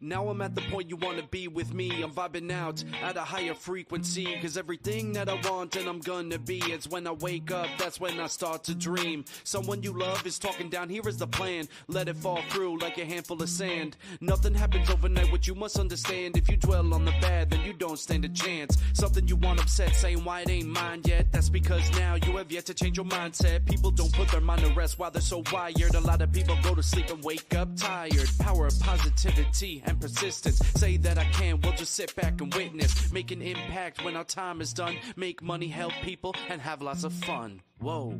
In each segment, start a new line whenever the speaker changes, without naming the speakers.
Now I'm at the point you wanna be with me. I'm vibing out at a higher frequency, cause everything that I want and I'm gonna be, it's when I wake up, that's when I start to dream. Someone you love is talking down, here is the plan. Let it fall through like a handful of sand. Nothing happens overnight, what you must understand. If you dwell on the bad, then you don't stand a chance. Something you want upset, saying why it ain't mine yet. That's because now you have yet to change your mindset. People don't put their mind to rest while they're so wired. A lot of people go to sleep and wake up tired. Power of positivity and persistence. Say that I can, we'll just sit back and witness. Make an impact when our time is done. Make money, help people, and have lots of fun. Whoa.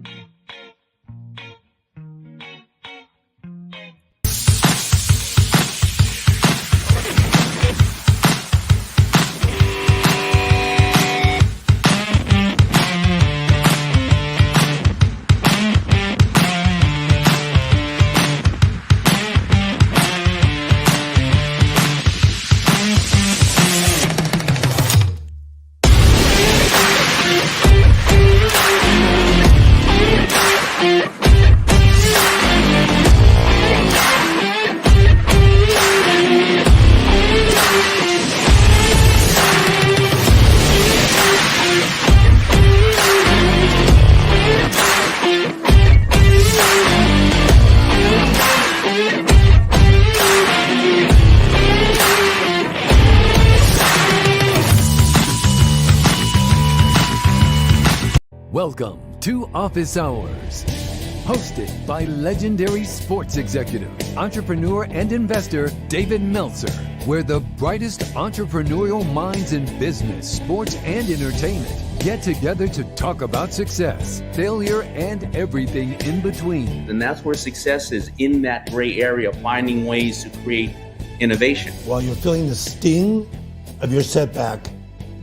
Welcome to Office Hours, hosted by legendary sports executive, entrepreneur, and investor David Meltzer, where the brightest entrepreneurial minds in business, sports, and entertainment get together to talk about success, failure, and everything in between.
And that's where success is, in that gray area, finding ways to create innovation.
While you're feeling the sting of your setback,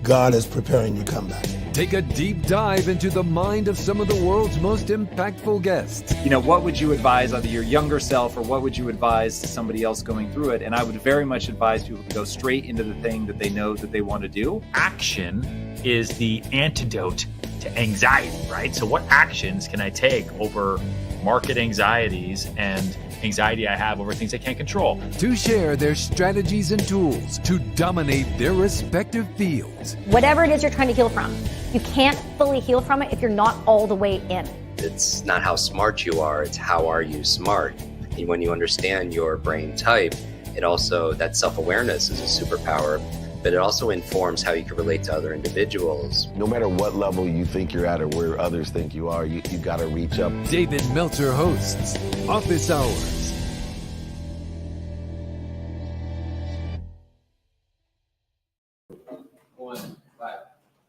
God is preparing your comeback.
Take a deep dive into the mind of some of the world's most impactful guests.
You know, what would you advise either your younger self or what would you advise to somebody else going through it? And I would very much advise people to go straight into the thing that they know that they want to do.
Action is the antidote to anxiety, right? So what actions can I take over market anxieties and anxiety I have over things I can't control?
To share their strategies and tools to dominate their respective fields.
Whatever it is you're trying to heal from, you can't fully heal from it if you're not all the way in.
It's not how smart you are, it's how are you smart. And when you understand your brain type, it also, that self-awareness is a superpower, but it also informs how you can relate to other individuals.
No matter what level you think you're at or where others think you are, you got to reach up.
David Meltzer hosts Office Hours.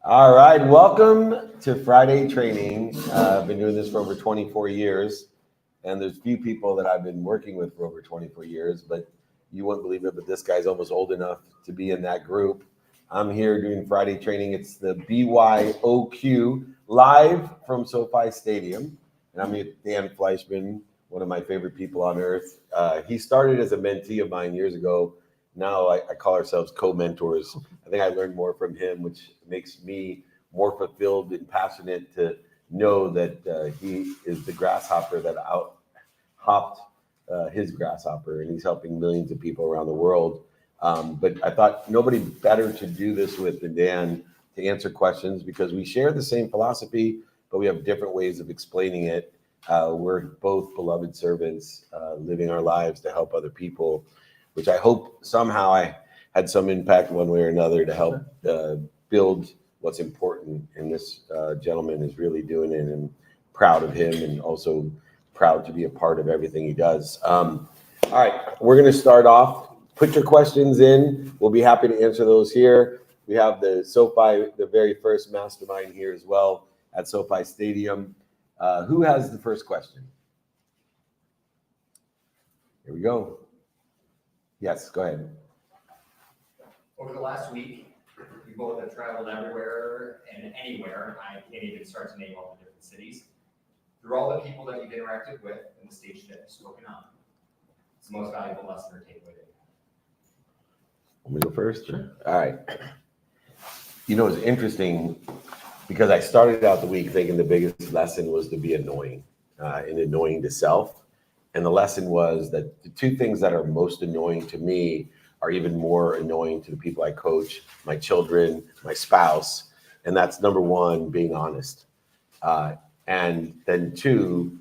All right, welcome to Friday Training. I've been doing this for over 24 years, and there's few people that I've been working with for over 24 years, but you wouldn't believe it, but this guy's almost old enough to be in that group. I'm here doing Friday Training. It's the BYOQ live from SoFi Stadium, and I'm with Dan Fleischman, one of my favorite people on earth. He started as a mentee of mine years ago. Now I call ourselves co-mentors. I think I learned more from him, which makes me more fulfilled and passionate to know that he is the grasshopper that out-hopped his grasshopper, and he's helping millions of people around the world. But I thought nobody better to do this with than Dan to answer questions, because we share the same philosophy, but we have different ways of explaining it. We're both beloved servants, living our lives to help other people, which I hope somehow I had some impact one way or another to help build what's important. And this gentleman is really doing it, and I'm proud of him and also proud to be a part of everything he does. All right, we're going to start off. Put your questions in. We'll be happy to answer those here. We have the SoFi, the very first mastermind here as well at SoFi Stadium. Who has the first question? Here we go. Yes, go ahead.
Over the last week, we both have traveled everywhere and anywhere. I can't even start to name all the different cities. Through all the people that you've interacted with and the stage that you've spoken on, it's the most valuable lesson or takeaway that you have.
Want me to go first? Sure. All right. You know, it's interesting because I started out the week thinking the biggest lesson was to be annoying and annoying to self. And the lesson was that the two things that are most annoying to me are even more annoying to the people I coach, my children, my spouse. And that's number one, being honest. And then two,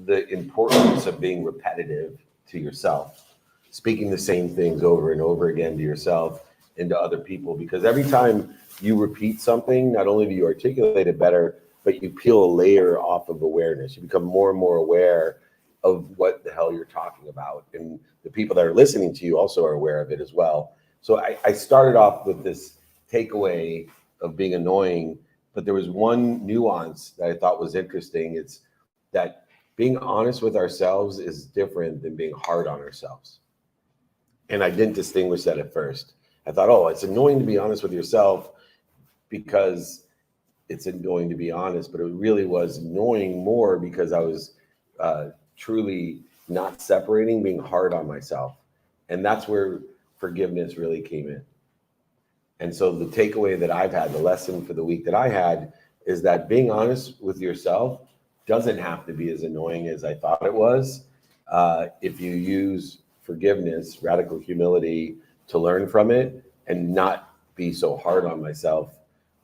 the importance of being repetitive to yourself, speaking the same things over and over again to yourself and to other people, because every time you repeat something, not only do you articulate it better, but you peel a layer off of awareness. You become more and more aware of what the hell you're talking about. And the people that are listening to you also are aware of it as well. So I started off with this takeaway of being annoying, but there was one nuance that I thought was interesting. It's that being honest with ourselves is different than being hard on ourselves. And I didn't distinguish that at first. I thought, oh, it's annoying to be honest with yourself because it's annoying to be honest, but it really was annoying more because I was truly not separating, being hard on myself. And that's where forgiveness really came in. And so the takeaway that I've had, the lesson for the week that I had, is that being honest with yourself doesn't have to be as annoying as I thought it was. If you use forgiveness, radical humility to learn from it and not be so hard on myself,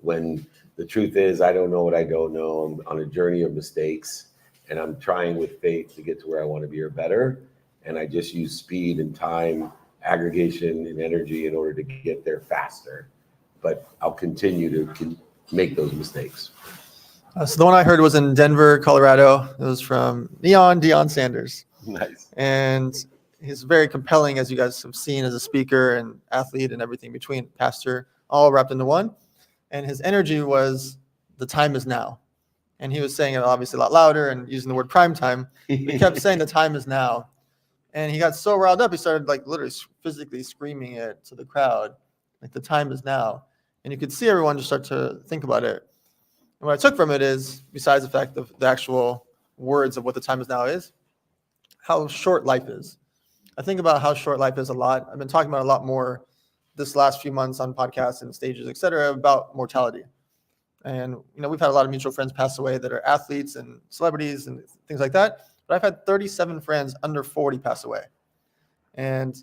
when the truth is I don't know what I don't know. I'm on a journey of mistakes and I'm trying with faith to get to where I want to be or better. And I just use speed and time, aggregation and energy in order to get there faster. But I'll continue to make those mistakes.
So the one I heard was in Denver, Colorado. It was from Deion Sanders.
Nice.
And he's very compelling, as you guys have seen, as a speaker and athlete and everything between, pastor, all wrapped into one. And his energy was, the time is now. And he was saying it obviously a lot louder and using the word prime time. He kept saying the time is now. And he got so riled up, he started like literally physically screaming it to the crowd, like the time is now. And you could see everyone just start to think about it. And what I took from it is, besides the fact of the actual words of what the time is now is, how short life is. I think about how short life is a lot. I've been talking about a lot more this last few months on podcasts and stages, et cetera, about mortality. And, we've had a lot of mutual friends pass away that are athletes and celebrities and things like that. But I've had 37 friends under 40 pass away. And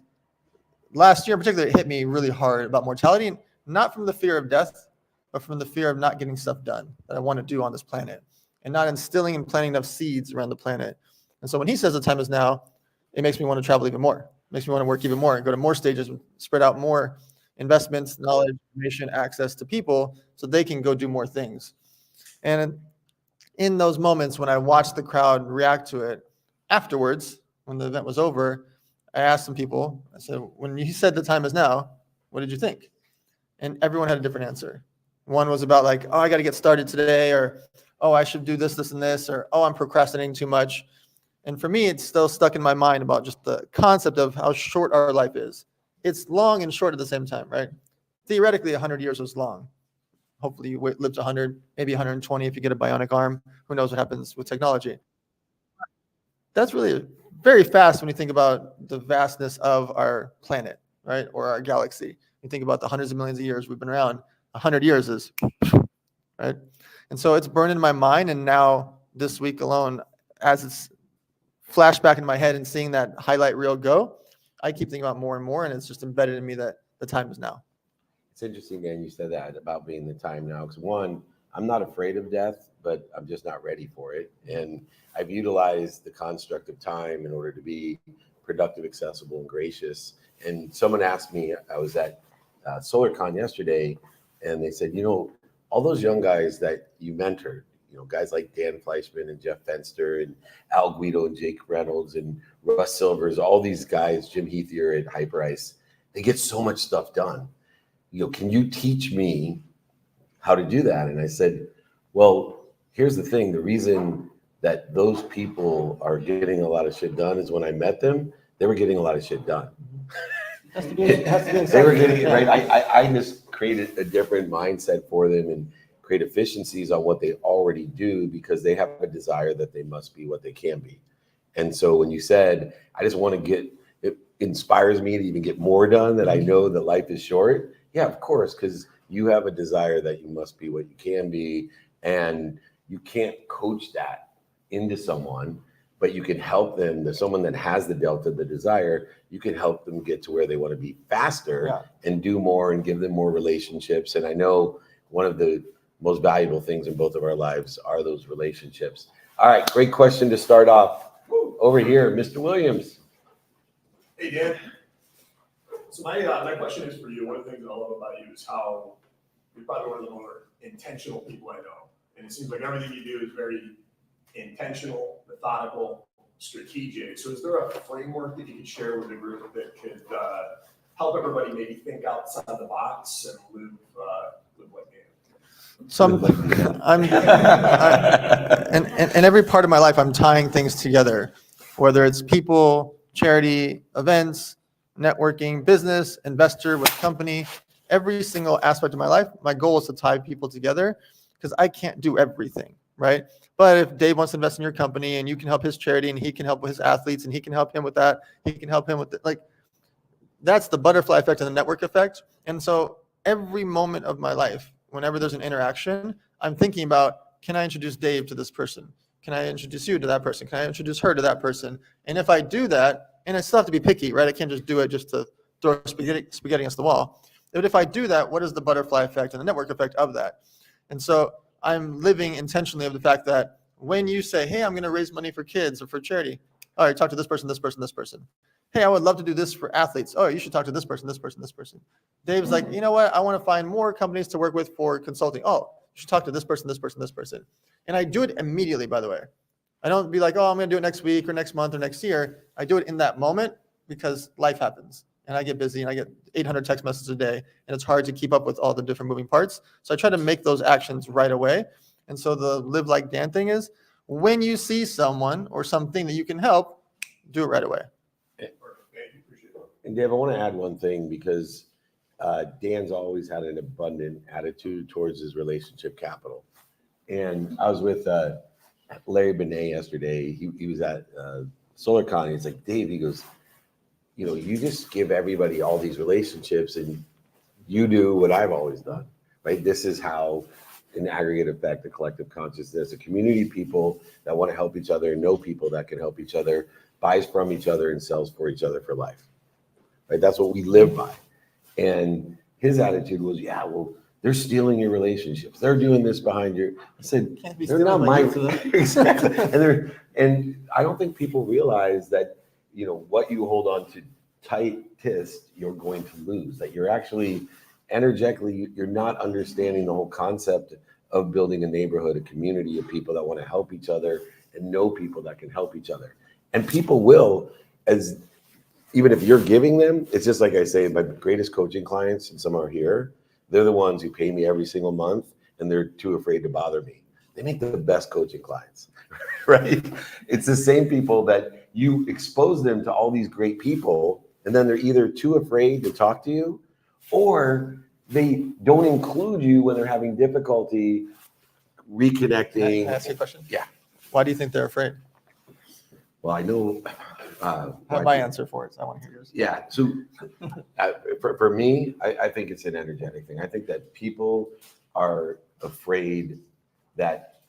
last year in particular, it hit me really hard about mortality, not from the fear of death, but from the fear of not getting stuff done that I want to do on this planet and not instilling and planting enough seeds around the planet. And so when he says the time is now, it makes me want to travel even more. It makes me want to work even more and go to more stages and spread out more investments, knowledge, information, access to people so they can go do more things. And in those moments when I watched the crowd react to it, afterwards, when the event was over, I asked some people, I said, when he said the time is now, what did you think? And everyone had a different answer. One was about like, oh, I got to get started today, or, oh, I should do this, this, and this, or, oh, I'm procrastinating too much. And for me, it's still stuck in my mind about just the concept of how short our life is. It's long and short at the same time, right? Theoretically, 100 years was long. Hopefully you live to 100, maybe 120 if you get a bionic arm. Who knows what happens with technology? That's really very fast when you think about the vastness of our planet, right? Or our galaxy. You think about the hundreds of millions of years we've been around. 100 years is, right? And so it's burned in my mind. And now this week alone, as it's flashed back in my head and seeing that highlight reel go, I keep thinking about more and more. And it's just embedded in me that the time is now.
It's interesting, Dan, you said that about being the time now. Because one, I'm not afraid of death, but I'm just not ready for it. And I've utilized the construct of time in order to be productive, accessible, and gracious. And someone asked me, I was at SolarCon yesterday, and they said, all those young guys that you mentored, guys like Dan Fleischman and Jeff Fenster and Al Guido and Jake Reynolds and Russ Silvers, all these guys, Jim Heathier at Hyperice, they get so much stuff done. Can you teach me how to do that? And I said, well, here's the thing. The reason that those people are getting a lot of shit done is when I met them, they were getting a lot of shit done. They were getting it right. I just created a different mindset for them and create efficiencies on what they already do because they have a desire that they must be what they can be. And so when you said, I just want to it inspires me to even get more done, that I know that life is short. Yeah, of course, because you have a desire that you must be what you can be, and you can't coach that into someone. but you can help them. There's someone that has the delta, the desire, you can help them get to where they want to be faster and do more and give them more relationships. And I know one of the most valuable things in both of our lives are those relationships. All right, great question to start off. Over here, Mr. Williams.
Hey, Dan. So my question is for you. One of the things that I love about you is how you're probably one of the more intentional people I know. And it seems like everything you do is very intentional, methodical, strategic. So is there a framework that you could share with the group that could help everybody maybe think outside the box and live like Dan?
In every part of my life, I'm tying things together, whether it's people, charity, events, networking, business, investor with company, every single aspect of my life. My goal is to tie people together because I can't do everything, right? But if Dave wants to invest in your company and you can help his charity and he can help with his athletes and he can help him with that, he can help him with it. Like, that's the butterfly effect and the network effect. And so every moment of my life, whenever there's an interaction, I'm thinking about, can I introduce Dave to this person? Can I introduce you to that person? Can I introduce her to that person? And if I do that, and I still have to be picky, right? I can't just do it just to throw spaghetti against the wall. But if I do that, what is the butterfly effect and the network effect of that? And so I'm living intentionally of the fact that when you say, hey, I'm going to raise money for kids or for charity, all right, talk to this person, this person, this person. Hey, I would love to do this for athletes. Oh, you should talk to this person, this person, this person. Dave's like, you know what? I want to find more companies to work with for consulting. Oh, you should talk to this person, this person, this person. And I do it immediately, by the way. I don't be like, oh, I'm going to do it next week or next month or next year. I do it in that moment because life happens and I get busy and I get 800 text messages a day and it's hard to keep up with all the different moving parts. So I try to make those actions right away. And so the live like Dan thing is when you see someone or something that you can help, do it right away.
And Dave, I want to add one thing because Dan's always had an abundant attitude towards his relationship capital. And I was with Larry Benet yesterday. He was at SolarCon. He's like, Dave, he goes, you know, you just give everybody all these relationships and you do what I've always done, right? This is how an aggregate effect, a collective consciousness, a community of people that want to help each other, know people that can help each other, buys from each other and sells for each other for life. Right? That's what we live by. And his attitude was, yeah, well, they're stealing your relationships. They're doing this behind your. I said, they're not my. Exactly. And I don't think people realize that, you know, what you hold on to tightest, you're going to lose. That you're actually energetically, you're not understanding the whole concept of building a neighborhood, a community of people that want to help each other and know people that can help each other. And people will, as even if you're giving them, it's just like I say, my greatest coaching clients, and some are here, they're the ones who pay me every single month and they're too afraid to bother me. They make the best coaching clients, right? It's the same people that you expose them to all these great people and then they're either too afraid to talk to you or they don't include you when they're having difficulty reconnecting.
Can I ask you a question?
Yeah.
Why do you think they're afraid?
Well, I know.
I have my answer for it, so I want to hear yours.
Yeah. So for me, I think it's an energetic thing. I think that people are afraid that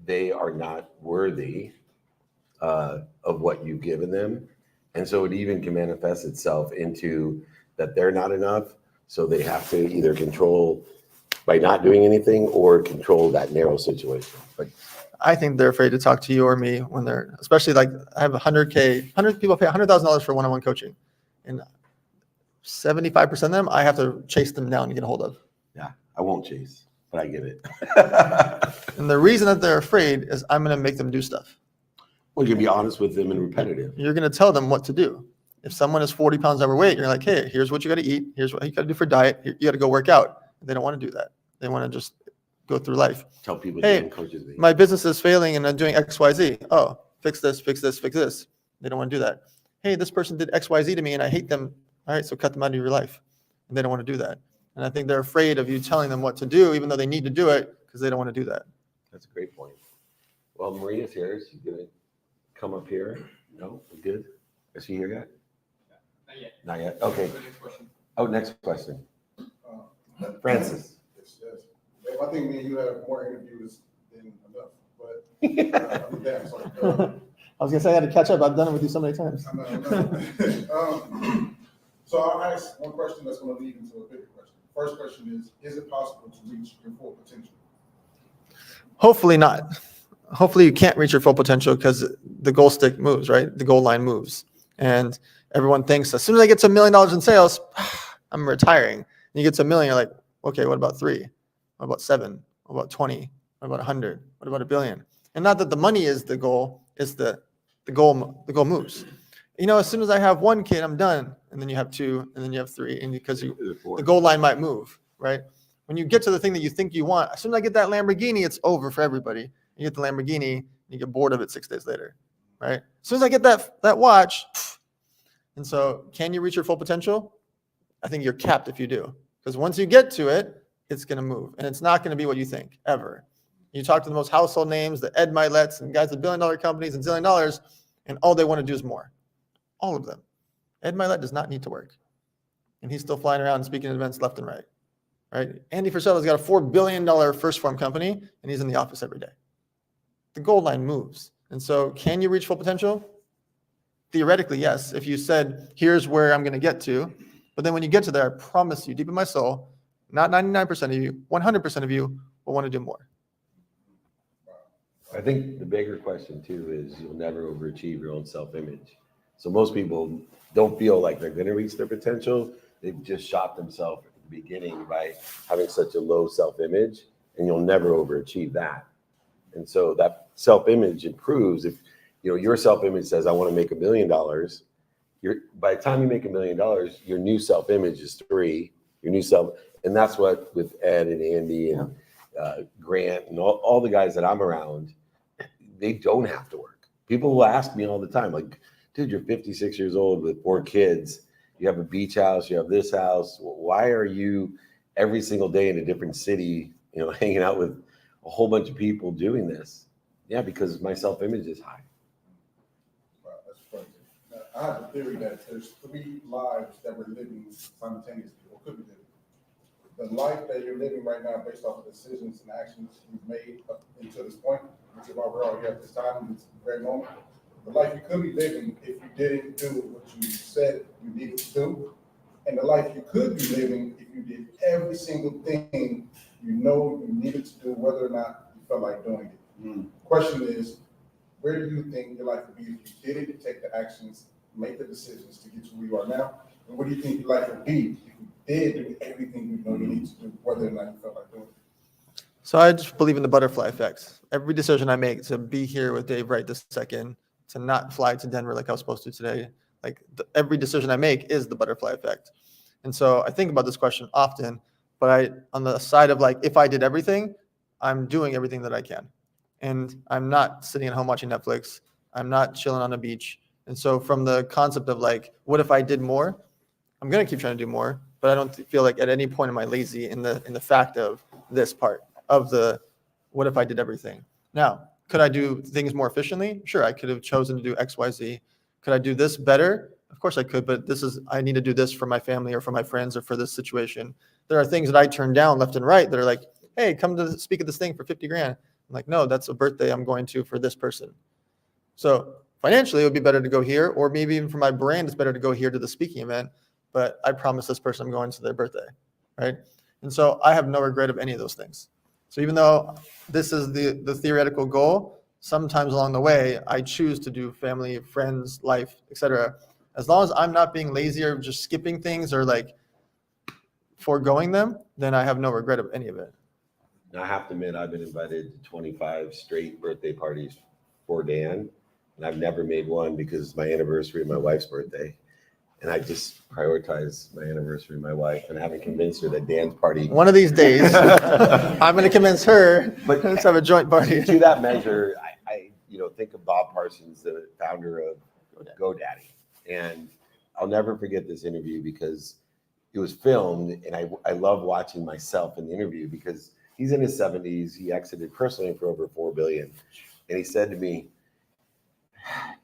they are not worthy of what you've given them. And so it even can manifest itself into that they're not enough. So they have to either control by not doing anything or control that narrow situation. But
I think they're afraid to talk to you or me when they're, especially like I have 100 people pay $100,000 for one-on-one coaching. And 75% of them, I have to chase them down to get a hold of.
Yeah, I won't chase, but I get it.
And the reason that they're afraid is I'm going to make them do stuff.
Well, you can be honest with them and repetitive.
You're going to tell them what to do. If someone is 40 pounds overweight, you're like, hey, here's what you got to eat. Here's what you got to do for diet. You got to go work out. They don't want to do that. They want to just go through life.
Tell people,
hey,
coaches me.
My business is failing and I'm doing X, Y, Z. Oh, fix this, fix this, fix this. They don't want to do that. Hey, this person did X, Y, Z to me and I hate them. All right, so cut them out of your life. And they don't want to do that. And I think they're afraid of you telling them what to do, even though they need to do it because they don't want to do that.
That's a great point. Well, Maria's here. She's going to come up here. No, we're good. Is she here yet?
Not yet.
Not yet. Okay.
Next question.
Oh, next question. Francis.
Yes. I think me and you have more interviews than enough, but
Damn, sorry.
I was gonna say I had to catch up. I've done it with you so many times.
I know. So I'll ask one question that's going to lead into a bigger question. First question is it possible to reach your full potential?
Hopefully not. Hopefully you can't reach your full potential because the goal stick moves, right? The goal line moves. And everyone thinks as soon as I get to $1 million in sales, I'm retiring. And you get to $1 million, you're like, okay, what about 3? What about 7? What about 20? What about 100? What about $1 billion? And not that the money is the goal, it's the goal moves. You know, as soon as I have 1 kid, I'm done. And then you have 2, and then you have 3, and because the goal line might move, right? When you get to the thing that you think you want, as soon as I get that Lamborghini, it's over for everybody. You get the Lamborghini, you get bored of it 6 days later, right? As soon as I get that watch, and so can you reach your full potential? I think you're capped if you do. Because once you get to it, it's going to move. And it's not going to be what you think, ever. You talk to the most household names, the Ed Milet's and guys with $1 billion companies and $1 zillion, and all they want to do is more. All of them. Ed Milet does not need to work. And he's still flying around and speaking at events left and right. Right? Andy Frisella's got a $4 billion first form company, and he's in the office every day. The goal line moves. And so can you reach full potential? Theoretically, yes. If you said, here's where I'm going to get to. But then when you get to there, I promise you, deep in my soul, not 99% of you, 100% of you will want to do more.
I think the bigger question too is you'll never overachieve your own self-image. So most people don't feel like they're going to reach their potential. They've just shot themselves at the beginning by having such a low self-image, and you'll never overachieve that. And so that self-image improves if your self-image says, I want to make $1 million. By the time you make $1 million, your new self-image is 3. Your new self, and that's what with Ed and Andy and Grant and all the guys that I'm around, they don't have to work. People will ask me all the time, like, dude, you're 56 years old with 4 kids. You have a beach house. You have this house. Why are you every single day in a different city, hanging out with a whole bunch of people doing this? Yeah, because my self-image is high.
Wow, that's crazy. Now, I have a theory that there's 3 lives that we're living simultaneously, or could be living. The life that you're living right now, based off of decisions and actions you've made up until this point, which is why we're all here at this time, in this very moment. The life you could be living if you didn't do what you said you needed to do, and the life you could be living if you did every single thing you needed to do, whether or not you felt like doing it. Question is, where do you think your life would be if you didn't take the actions, make the decisions to get to where you are now? And what do you think your life would be if you did do everything you need to do, whether or not you felt like doing it?
So I just believe in the butterfly effect. Every decision I make to be here with Dave right this second, to not fly to Denver like I was supposed to today, every decision I make is the butterfly effect. And so I think about this question often, but on the side of if I did everything, I'm doing everything that I can. And I'm not sitting at home watching Netflix. I'm not chilling on a beach. And so from the concept of what if I did more? I'm going to keep trying to do more, but I don't feel like at any point am I lazy in the fact of this part of the what if I did everything. Now, could I do things more efficiently? Sure, I could have chosen to do X, Y, Z. Could I do this better? Of course I could, but I need to do this for my family or for my friends or for this situation. There are things that I turn down left and right that are like, hey, come to speak at this thing for $50,000. I'm like, no, that's a birthday I'm going to for this person. So financially, it would be better to go here, or maybe even for my brand, it's better to go here to the speaking event. But I promise this person I'm going to their birthday, right? And so I have no regret of any of those things. So even though this is the theoretical goal, sometimes along the way, I choose to do family, friends, life, etc. As long as I'm not being lazy or just skipping things or foregoing them, then I have no regret of any of it.
Now, I have to admit, I've been invited to 25 straight birthday parties for Dan, and I've never made one because it's my anniversary of my wife's birthday. And I just prioritize my anniversary of my wife, and I haven't convinced her that Dan's party.
One of these days, I'm going to convince her. But let's have a joint party.
To that measure, I think of Bob Parsons, the founder of GoDaddy, and I'll never forget this interview because it was filmed, and I love watching myself in the interview because he's in his 70s. He exited personally for over $4 billion, and he said to me,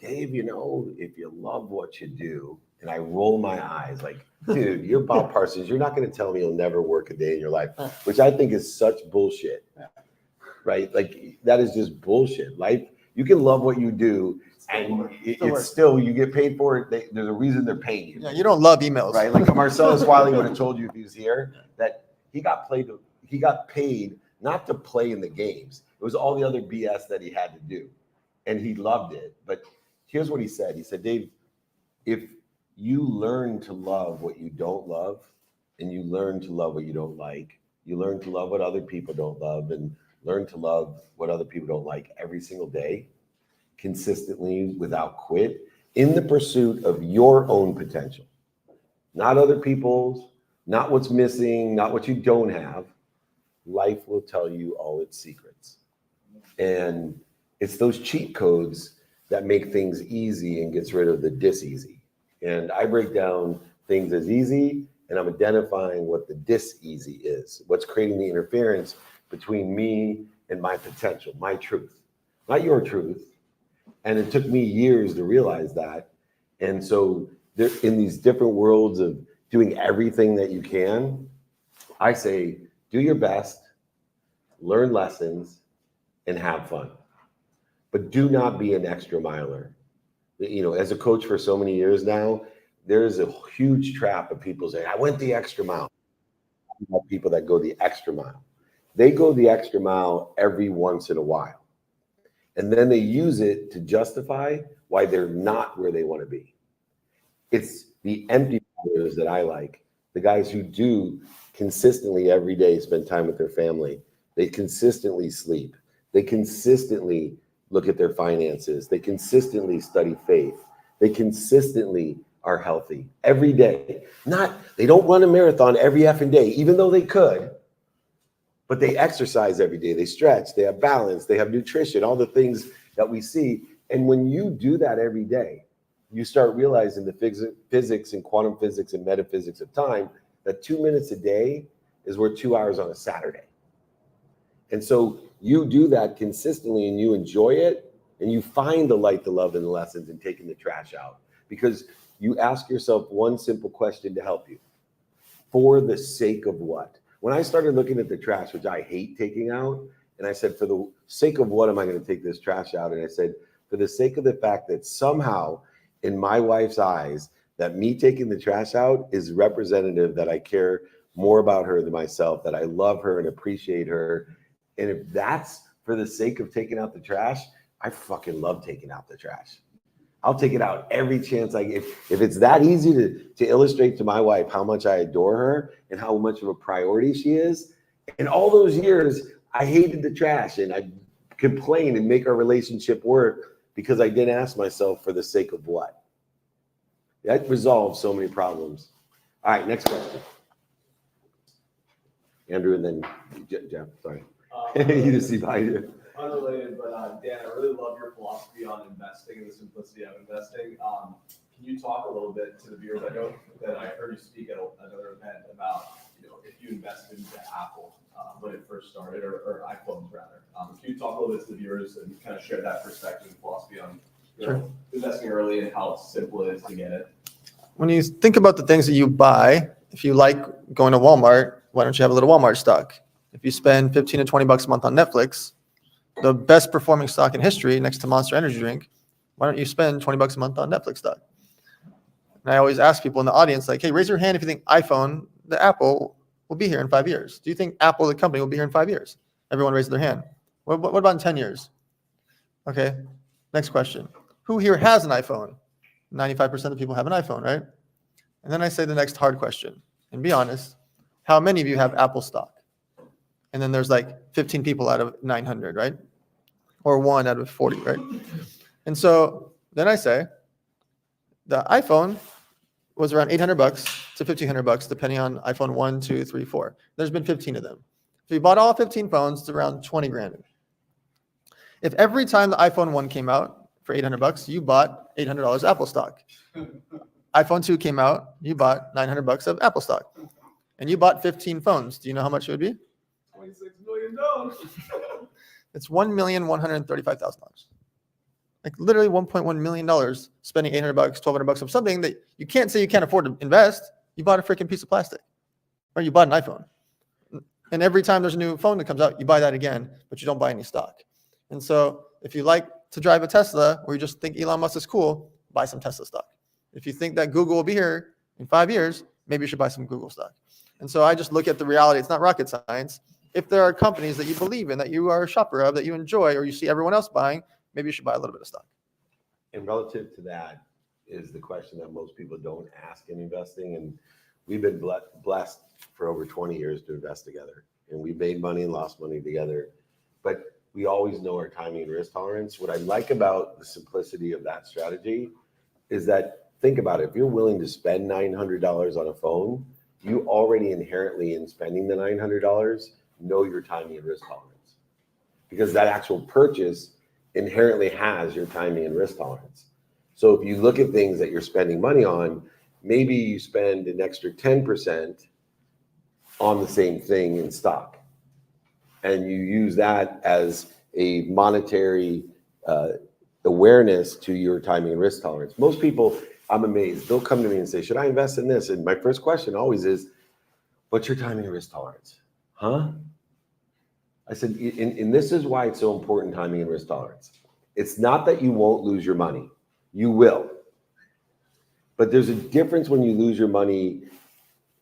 Dave, if you love what you do. And I roll my eyes like, dude, you're Bob Parsons. You're not going to tell me you'll never work a day in your life, which I think is such bullshit, right? Like that is just bullshit. Life, you can love what you do, and it's still you get paid for it. There's a reason they're paying you.
Yeah, you don't love emails,
right? Like Marcellus Wiley would have told you if he was here that he got paid not to play in the games. It was all the other BS that he had to do, and he loved it. But here's what he said. He said, Dave, if you learn to love what you don't love, and you learn to love what you don't like, you learn to love what other people don't love, and learn to love what other people don't like every single day, consistently, without quit, in the pursuit of your own potential, not other people's, not what's missing, not what you don't have. Life will tell you all its secrets. And it's those cheat codes that make things easy and gets rid of the dis-easy. And I break down things as easy, and I'm identifying what the dis-easy is, what's creating the interference between me and my potential, my truth, not your truth. And it took me years to realize that. And so there, in these different worlds of doing everything that you can, I say, do your best, learn lessons, and have fun. But do not be an extra miler. You know, as a coach for so many years now, there's a huge trap of people saying, I went the extra mile. People that go the extra mile. They go the extra mile every once in a while. And then they use it to justify why they're not where they want to be. It's the empty players that I like, the guys who do consistently every day spend time with their family. They consistently sleep. They consistently look at their finances. They consistently study faith. They consistently are healthy every day. They don't run a marathon every effing day, even though they could, but they exercise every day. They stretch, they have balance, they have nutrition, all the things that we see. And when you do that every day, you start realizing the physics and quantum physics and metaphysics of time, that 2 minutes a day is worth 2 hours on a Saturday. And so you do that consistently and you enjoy it, and you find the light, the love, and the lessons in taking the trash out, because you ask yourself one simple question to help you. For the sake of what? When I started looking at the trash, which I hate taking out, and I said, for the sake of what am I going to take this trash out? And I said, for the sake of the fact that somehow in my wife's eyes, that me taking the trash out is representative that I care more about her than myself, that I love her and appreciate her. And if that's for the sake of taking out the trash, I fucking love taking out the trash. I'll take it out every chance I get. If it's that easy to illustrate to my wife how much I adore her and how much of a priority she is. In all those years, I hated the trash and I complained and make our relationship work because I didn't ask myself for the sake of what. That resolves so many problems. All right, next question. Andrew, and then Jeff, sorry. You just see behind you.
Unrelated, but Dan, I really love your philosophy on investing and the simplicity of investing. Can you talk a little bit to the viewers? I know that I heard you speak at another event about, if you invested into Apple when it first started, or iPhones rather. Can you talk a little bit to the viewers and kind of share that perspective and philosophy on investing early and how simple it is to get it?
When you think about the things that you buy, if you like going to Walmart, why don't you have a little Walmart stock? If you spend $15 to $20 a month on Netflix, the best performing stock in history next to Monster Energy Drink, why don't you spend $20 a month on Netflix stock? And I always ask people in the audience, like, hey, raise your hand if you think iPhone, the Apple, will be here in 5 years. Do you think Apple, the company, will be here in 5 years? Everyone raised their hand. What about in 10 years? Okay, next question. Who here has an iPhone? 95% of people have an iPhone, right? And then I say the next hard question, and be honest, how many of you have Apple stock? And then there's like 15 people out of 900, right? Or 1 out of 40, right? And so then I say the iPhone was around $800 to $1,500, depending on iPhone 1, 2, 3, 4. There's been 15 of them. If you bought all 15 phones, it's around 20 grand. If every time the iPhone 1 came out for $800, you bought $800 Apple stock. iPhone 2 came out, you bought $900 of Apple stock. And you bought 15 phones. Do you know how much it would be?
$26 million.
It's $1,135,000. Like literally $1.1 million spending $800, $1,200 on something that you can't say you can't afford to invest. You bought a freaking piece of plastic, or you bought an iPhone. And every time there's a new phone that comes out, you buy that again, but you don't buy any stock. And so if you like to drive a Tesla, or you just think Elon Musk is cool, buy some Tesla stock. If you think that Google will be here in 5 years, maybe you should buy some Google stock. And so I just look at the reality. It's not rocket science. If there are companies that you believe in, that you are a shopper of, that you enjoy, or you see everyone else buying, maybe you should buy a little bit of stock.
And relative to that is the question that most people don't ask in investing. And we've been blessed for over 20 years to invest together. And we made money and lost money together. But we always know our timing and risk tolerance. What I like about the simplicity of that strategy is that, think about it, if you're willing to spend $900 on a phone, you already inherently, in spending the $900, know your timing and risk tolerance. Because that actual purchase inherently has your timing and risk tolerance. So if you look at things that you're spending money on, maybe you spend an extra 10% on the same thing in stock. And you use that as a monetary awareness to your timing and risk tolerance. Most people, I'm amazed, they'll come to me and say, should I invest in this? And my first question always is, what's your timing and risk tolerance? Huh? I said, and this is why it's so important, timing and risk tolerance. It's not that you won't lose your money. You will. But there's a difference when you lose your money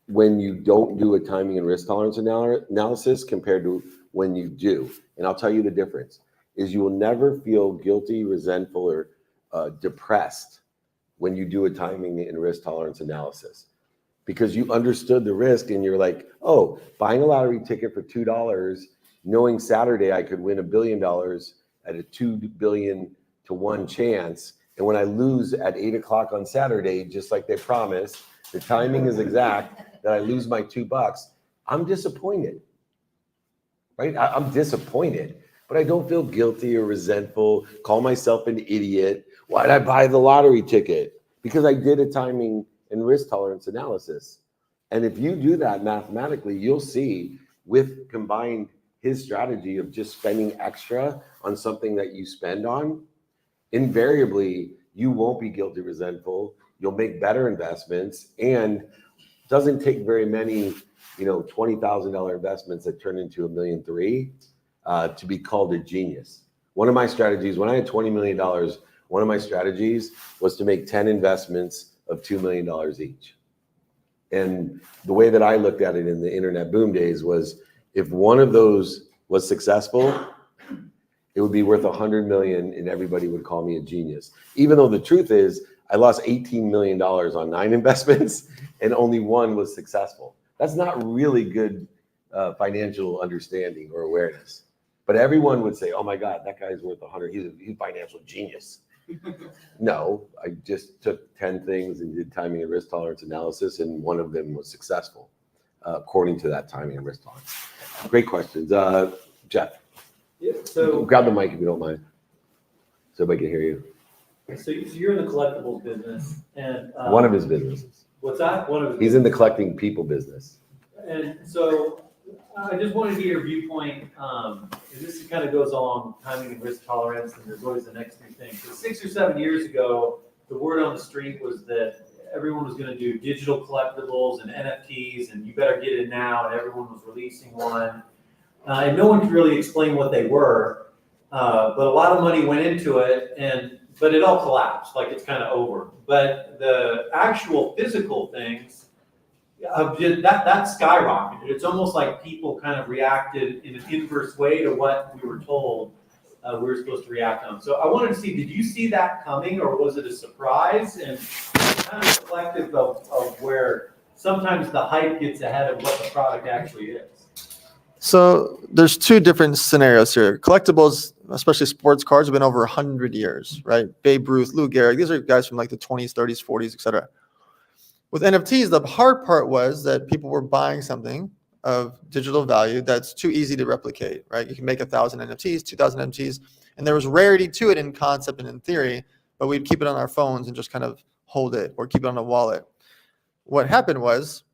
when you don't do a timing and risk tolerance analysis compared to when you do. And I'll tell you the difference is you will never feel guilty, resentful, or depressed when you do a timing and risk tolerance analysis, because you understood the risk and you're like, oh, buying a lottery ticket for $2, knowing Saturday I could win $1 billion at a 2 billion to 1 chance. And when I lose at 8 o'clock on Saturday, just like they promised, the timing is exact, that I lose my $2, I'm disappointed, right? I'm disappointed, but I don't feel guilty or resentful, call myself an idiot. Why did I buy the lottery ticket? Because I did a timing and risk tolerance analysis. And if you do that mathematically, you'll see with combined his strategy of just spending extra on something that you spend on, invariably, you won't be guilty, resentful. You'll make better investments, and it doesn't take very many, $20,000 investments that turn into $1.3 million to be called a genius. One of my strategies, when I had $20 million, one of my strategies was to make 10 investments of $2 million each. And the way that I looked at it in the internet boom days was, if one of those was successful, it would be worth 100 million and everybody would call me a genius. Even though the truth is I lost $18 million on 9 investments and only one was successful. That's not really good financial understanding or awareness. But everyone would say, oh my God, that guy's worth 100. He's a financial genius. No, I just took 10 things and did timing and risk tolerance analysis, and one of them was successful according to that timing and risk tolerance. Great questions. Jeff.
Yeah, so
grab the mic if you don't mind, so everybody can hear you.
So you're in the collectibles business, and
one of his businesses.
What's that? One of his.
He's in the collecting people business.
And so I just wanted to get your viewpoint. This kind of goes along timing and risk tolerance, and there's always the next new thing. So 6 or 7 years ago, the word on the street was that everyone was going to do digital collectibles and NFTs, and you better get in now. And everyone was releasing one. And no one could really explain what they were, but a lot of money went into it, but it all collapsed, like it's kind of over. But the actual physical things, that skyrocketed. It's almost like people kind of reacted in an inverse way to what we were told we were supposed to react on. So I wanted to see, did you see that coming, or was it a surprise? And kind of reflective of where sometimes the hype gets ahead of what the product actually is.
So there's 2 different scenarios here. Collectibles, especially sports cards, have been over 100 years, right? Babe Ruth, Lou Gehrig, these are guys from like the 20s, 30s, 40s, etc. With NFTs, the hard part was that people were buying something of digital value that's too easy to replicate, right? You can make 1,000 NFTs, 2,000 NFTs, and there was rarity to it in concept and in theory, but we'd keep it on our phones and just kind of hold it or keep it on a wallet. What happened was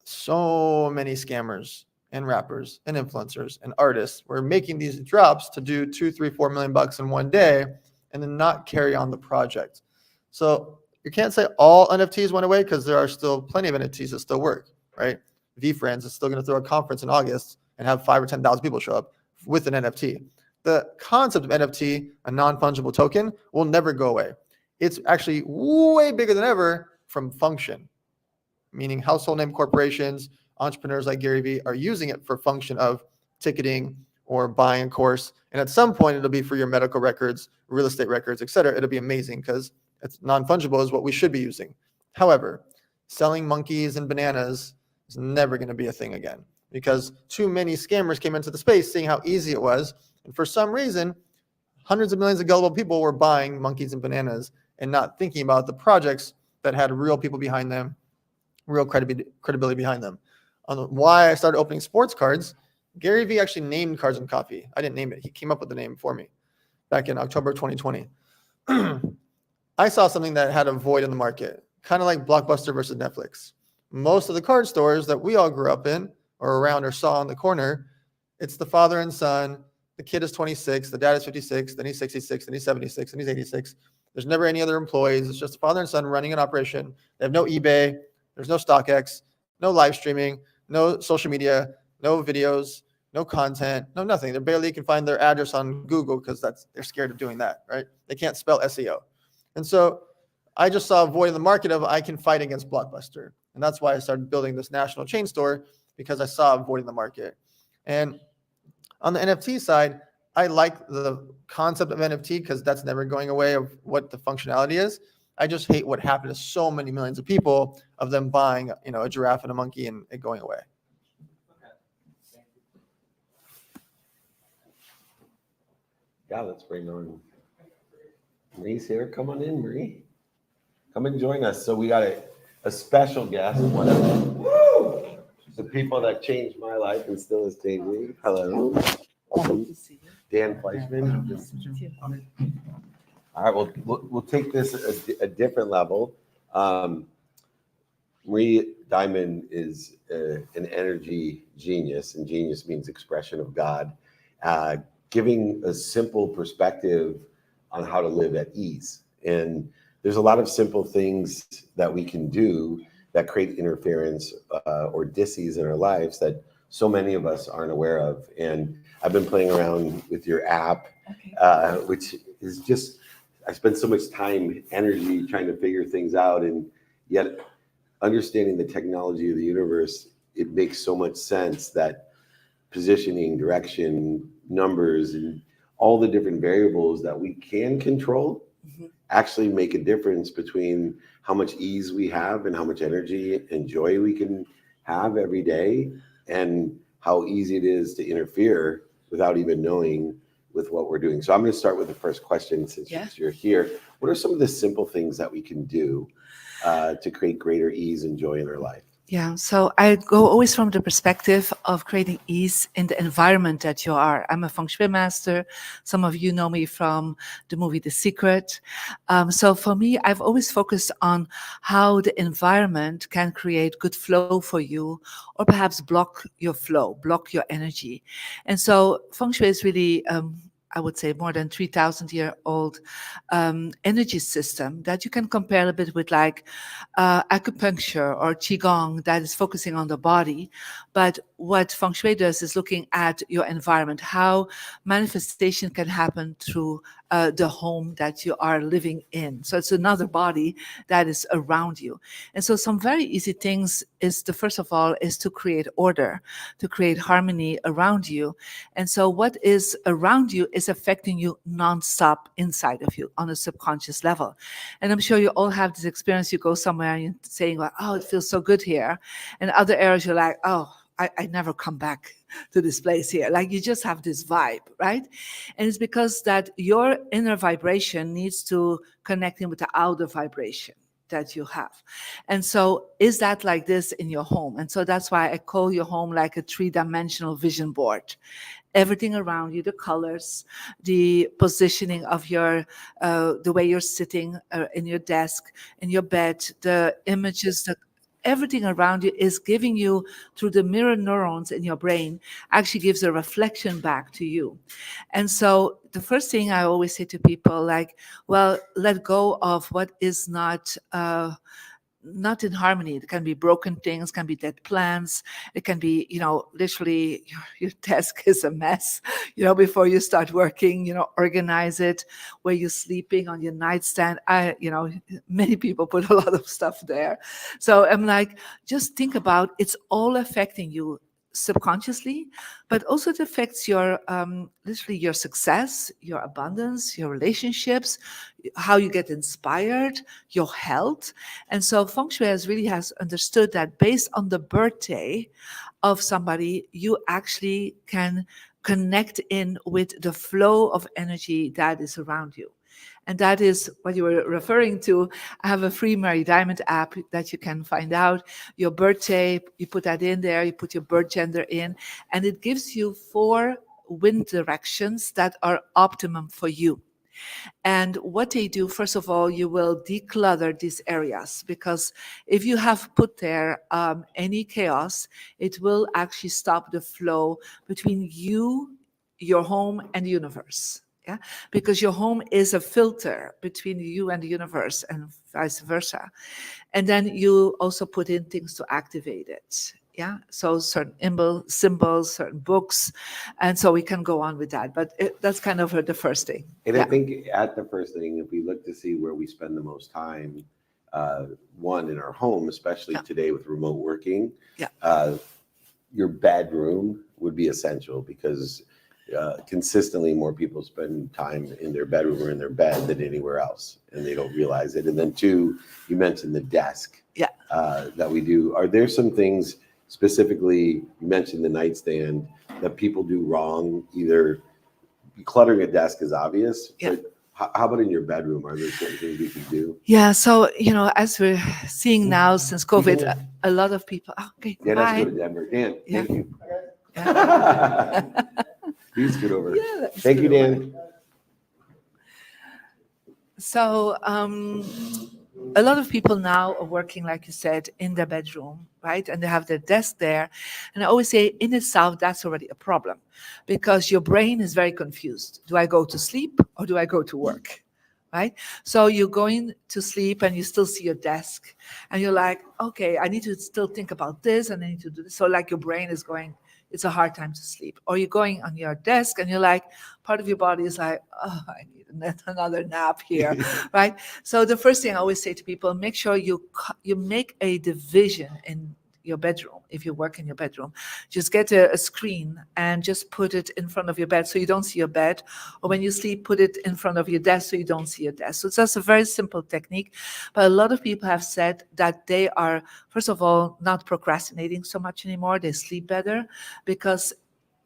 so many scammers and rappers and influencers and artists were making these drops to do $2, $3, $4 million in one day and then not carry on the project. So you can't say all NFTs went away, because there are still plenty of NFTs that still work, right? VFriends is still going to throw a conference in August and have 5 or 10,000 people show up with an NFT. The concept of NFT, a non-fungible token, will never go away. It's actually way bigger than ever from function, meaning household name corporations, entrepreneurs like Gary Vee are using it for function of ticketing or buying a course. And at some point, it'll be for your medical records, real estate records, et cetera. It'll be amazing because it's non-fungible is what we should be using. However, selling monkeys and bananas is never going to be a thing again because too many scammers came into the space seeing how easy it was. And for some reason, hundreds of millions of gullible people were buying monkeys and bananas and not thinking about the projects that had real people behind them, real credibility behind them. On why I started opening sports cards, Gary Vee actually named Cards and Coffee. I didn't name it. He came up with the name for me back in October 2020. I saw something that had a void in the market, kind of like Blockbuster versus Netflix. Most of the card stores that we all grew up in or around or saw on the corner, it's the father and son. The kid is 26, the dad is 56, then he's 66, then he's 76, and he's 86. There's never any other employees. It's just father and son running an operation. They have no eBay. There's no StockX, no live streaming, no social media, no videos, no content, no nothing. They barely can find their address on Google because they're scared of doing that, right? They can't spell SEO. And so I just saw a void in the market of I can fight against Blockbuster. And that's why I started building this national chain store because I saw a void in the market. And on the NFT side, I like the concept of NFT because that's never going away of what the functionality is. I just hate what happened to so many millions of people of them buying, a giraffe and a monkey and it going away.
Yeah, let's bring on Marie's here. Come on in, Marie. Come and join us. So we got a special guest, one of the people that changed my life and still is changing. Hello. Dan Fleischman. All right, we'll take this a different level. Marie Diamond is an energy genius, and genius means expression of God, giving a simple perspective on how to live at ease. And there's a lot of simple things that we can do that create interference or dis-ease in our lives that so many of us aren't aware of. And I've been playing around with your app, which is just, I spend so much time, energy trying to figure things out, and yet understanding the technology of the universe, it makes so much sense that positioning, direction, numbers, and all the different variables that we can control actually make a difference between how much ease we have and how much energy and joy we can have every day, and how easy it is to interfere without even knowing with what we're doing. So I'm going to start with the first question since you're here. What are some of the simple things that we can do to create greater ease and joy in our life?
Yeah, so I go always from the perspective of creating ease in the environment that you are. I'm a feng shui master. Some of you know me from the movie The Secret. So for me, I've always focused on how the environment can create good flow for you, or perhaps block your flow, block your energy. And so feng shui is really I would say more than 3,000-year-old energy system that you can compare a bit with like acupuncture or qigong that is focusing on the body. But what feng shui does is looking at your environment, how manifestation can happen through the home that you are living in. So it's another body that is around you. And so some very easy things is first of all is to create order, to create harmony around you. And so what is around you is affecting you nonstop inside of you on a subconscious level. And I'm sure you all have this experience. You go somewhere and you're saying, well, oh, it feels so good here. And other areas you're like, oh, I never come back to this place here. Like you just have this vibe, right? And it's because that your inner vibration needs to connect in with the outer vibration that you have. And so is that like this in your home? And so that's why I call your home like a 3-dimensional vision board. Everything around you, the colors, the positioning of your, the way you're sitting in your desk, in your bed, the images, everything around you is giving you, through the mirror neurons in your brain, actually gives a reflection back to you. And so the first thing I always say to people, like, well, let go of what is not not in harmony. It can be broken things, can be dead plants. It can be, literally your desk is a mess, before you start working, organize it. Where you're sleeping on your nightstand. Many people put a lot of stuff there. So I'm like, just think about, it's all affecting you subconsciously, but also it affects your literally your success, your abundance, your relationships, how you get inspired, your health. And so feng shui has understood that based on the birthday of somebody, you actually can connect in with the flow of energy that is around you. And that is what you were referring to. I have a free Mary Diamond app that you can find out your birthday. You put that in there, you put your birth gender in, and it gives you 4 wind directions that are optimum for you. And what they do, first of all, you will declutter these areas, because if you have put there any chaos, it will actually stop the flow between you, your home, and the universe. Yeah, because your home is a filter between you and the universe, and vice versa. And then you also put in things to activate it. Yeah, so certain symbols, certain books, and so we can go on with that. But that's kind of the first thing.
And I think at the first thing, if we look to see where we spend the most time, one, in our home, especially today with remote working, your bedroom would be essential, because consistently more people spend time in their bedroom or in their bed than anywhere else, and they don't realize it. And then 2, you mentioned the desk that we do. Are there some things specifically, you mentioned the nightstand, that people do wrong? Either cluttering a desk is obvious, but how about in your bedroom? Are there certain things we can do?
Yeah, so, as we're seeing now since COVID, a lot of people, okay,
Dan has to go to Denver. Dan, thank you. Please get over.
Yeah,
thank you, Dan.
So a lot of people now are working, like you said, in their bedroom, right? And they have their desk there. And I always say, in itself, that's already a problem, because your brain is very confused. Do I go to sleep or do I go to work? Right? So you're going to sleep and you still see your desk and you're like, okay, I need to still think about this and I need to do this. So like your brain is going, it's a hard time to sleep. Or you're going on your desk and you're like, part of your body is like, oh, I need another nap here, right? So the first thing I always say to people, make sure you make a division in your bedroom. If you work in your bedroom, just get a screen and just put it in front of your bed so you don't see your bed. Or when you sleep, put it in front of your desk so you don't see your desk. So it's just a very simple technique. But a lot of people have said that they are, first of all, not procrastinating so much anymore. They sleep better, because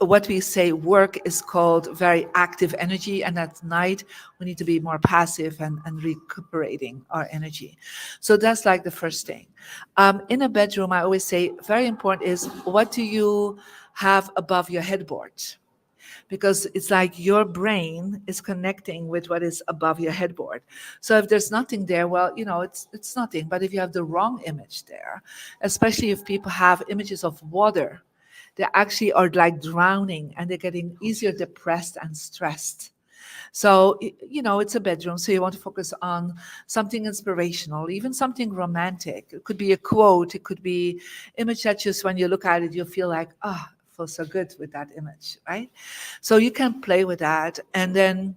what we say work is called very active energy, and at night we need to be more passive and recuperating our energy. So that's like the first thing. In a bedroom, I always say very important is, what do you have above your headboard? Because it's like your brain is connecting with what is above your headboard. So if there's nothing there, well, it's nothing. But if you have the wrong image there, especially if people have images of water, they actually are like drowning and they're getting easier depressed and stressed. So, it's a bedroom. So you want to focus on something inspirational, even something romantic. It could be a quote. It could be image that just when you look at it, you feel like, I feel so good with that image, right? So you can play with that. And then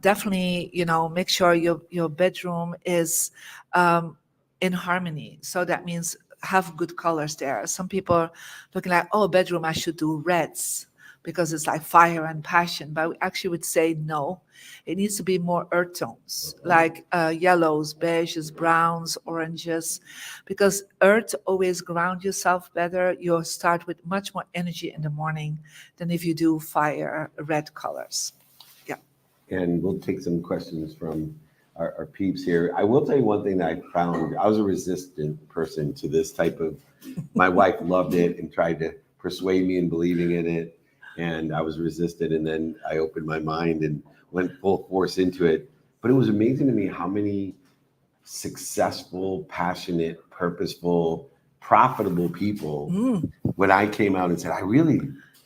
definitely, make sure your bedroom is in harmony. So that means have good colors there. Some people are looking like, bedroom, I should do reds because it's like fire and passion. But we actually would say no. It needs to be more earth tones, like yellows, beiges, browns, oranges, because earth always ground yourself better. You'll start with much more energy in the morning than if you do fire, red colors. Yeah.
And we'll take some questions from our peeps here. I will tell you one thing that I found. I was a resistant person to this type of, my wife loved it and tried to persuade me in believing in it. And I was resistant. And then I opened my mind and went full force into it. But it was amazing to me how many successful, passionate, purposeful, profitable people, when I came out and said,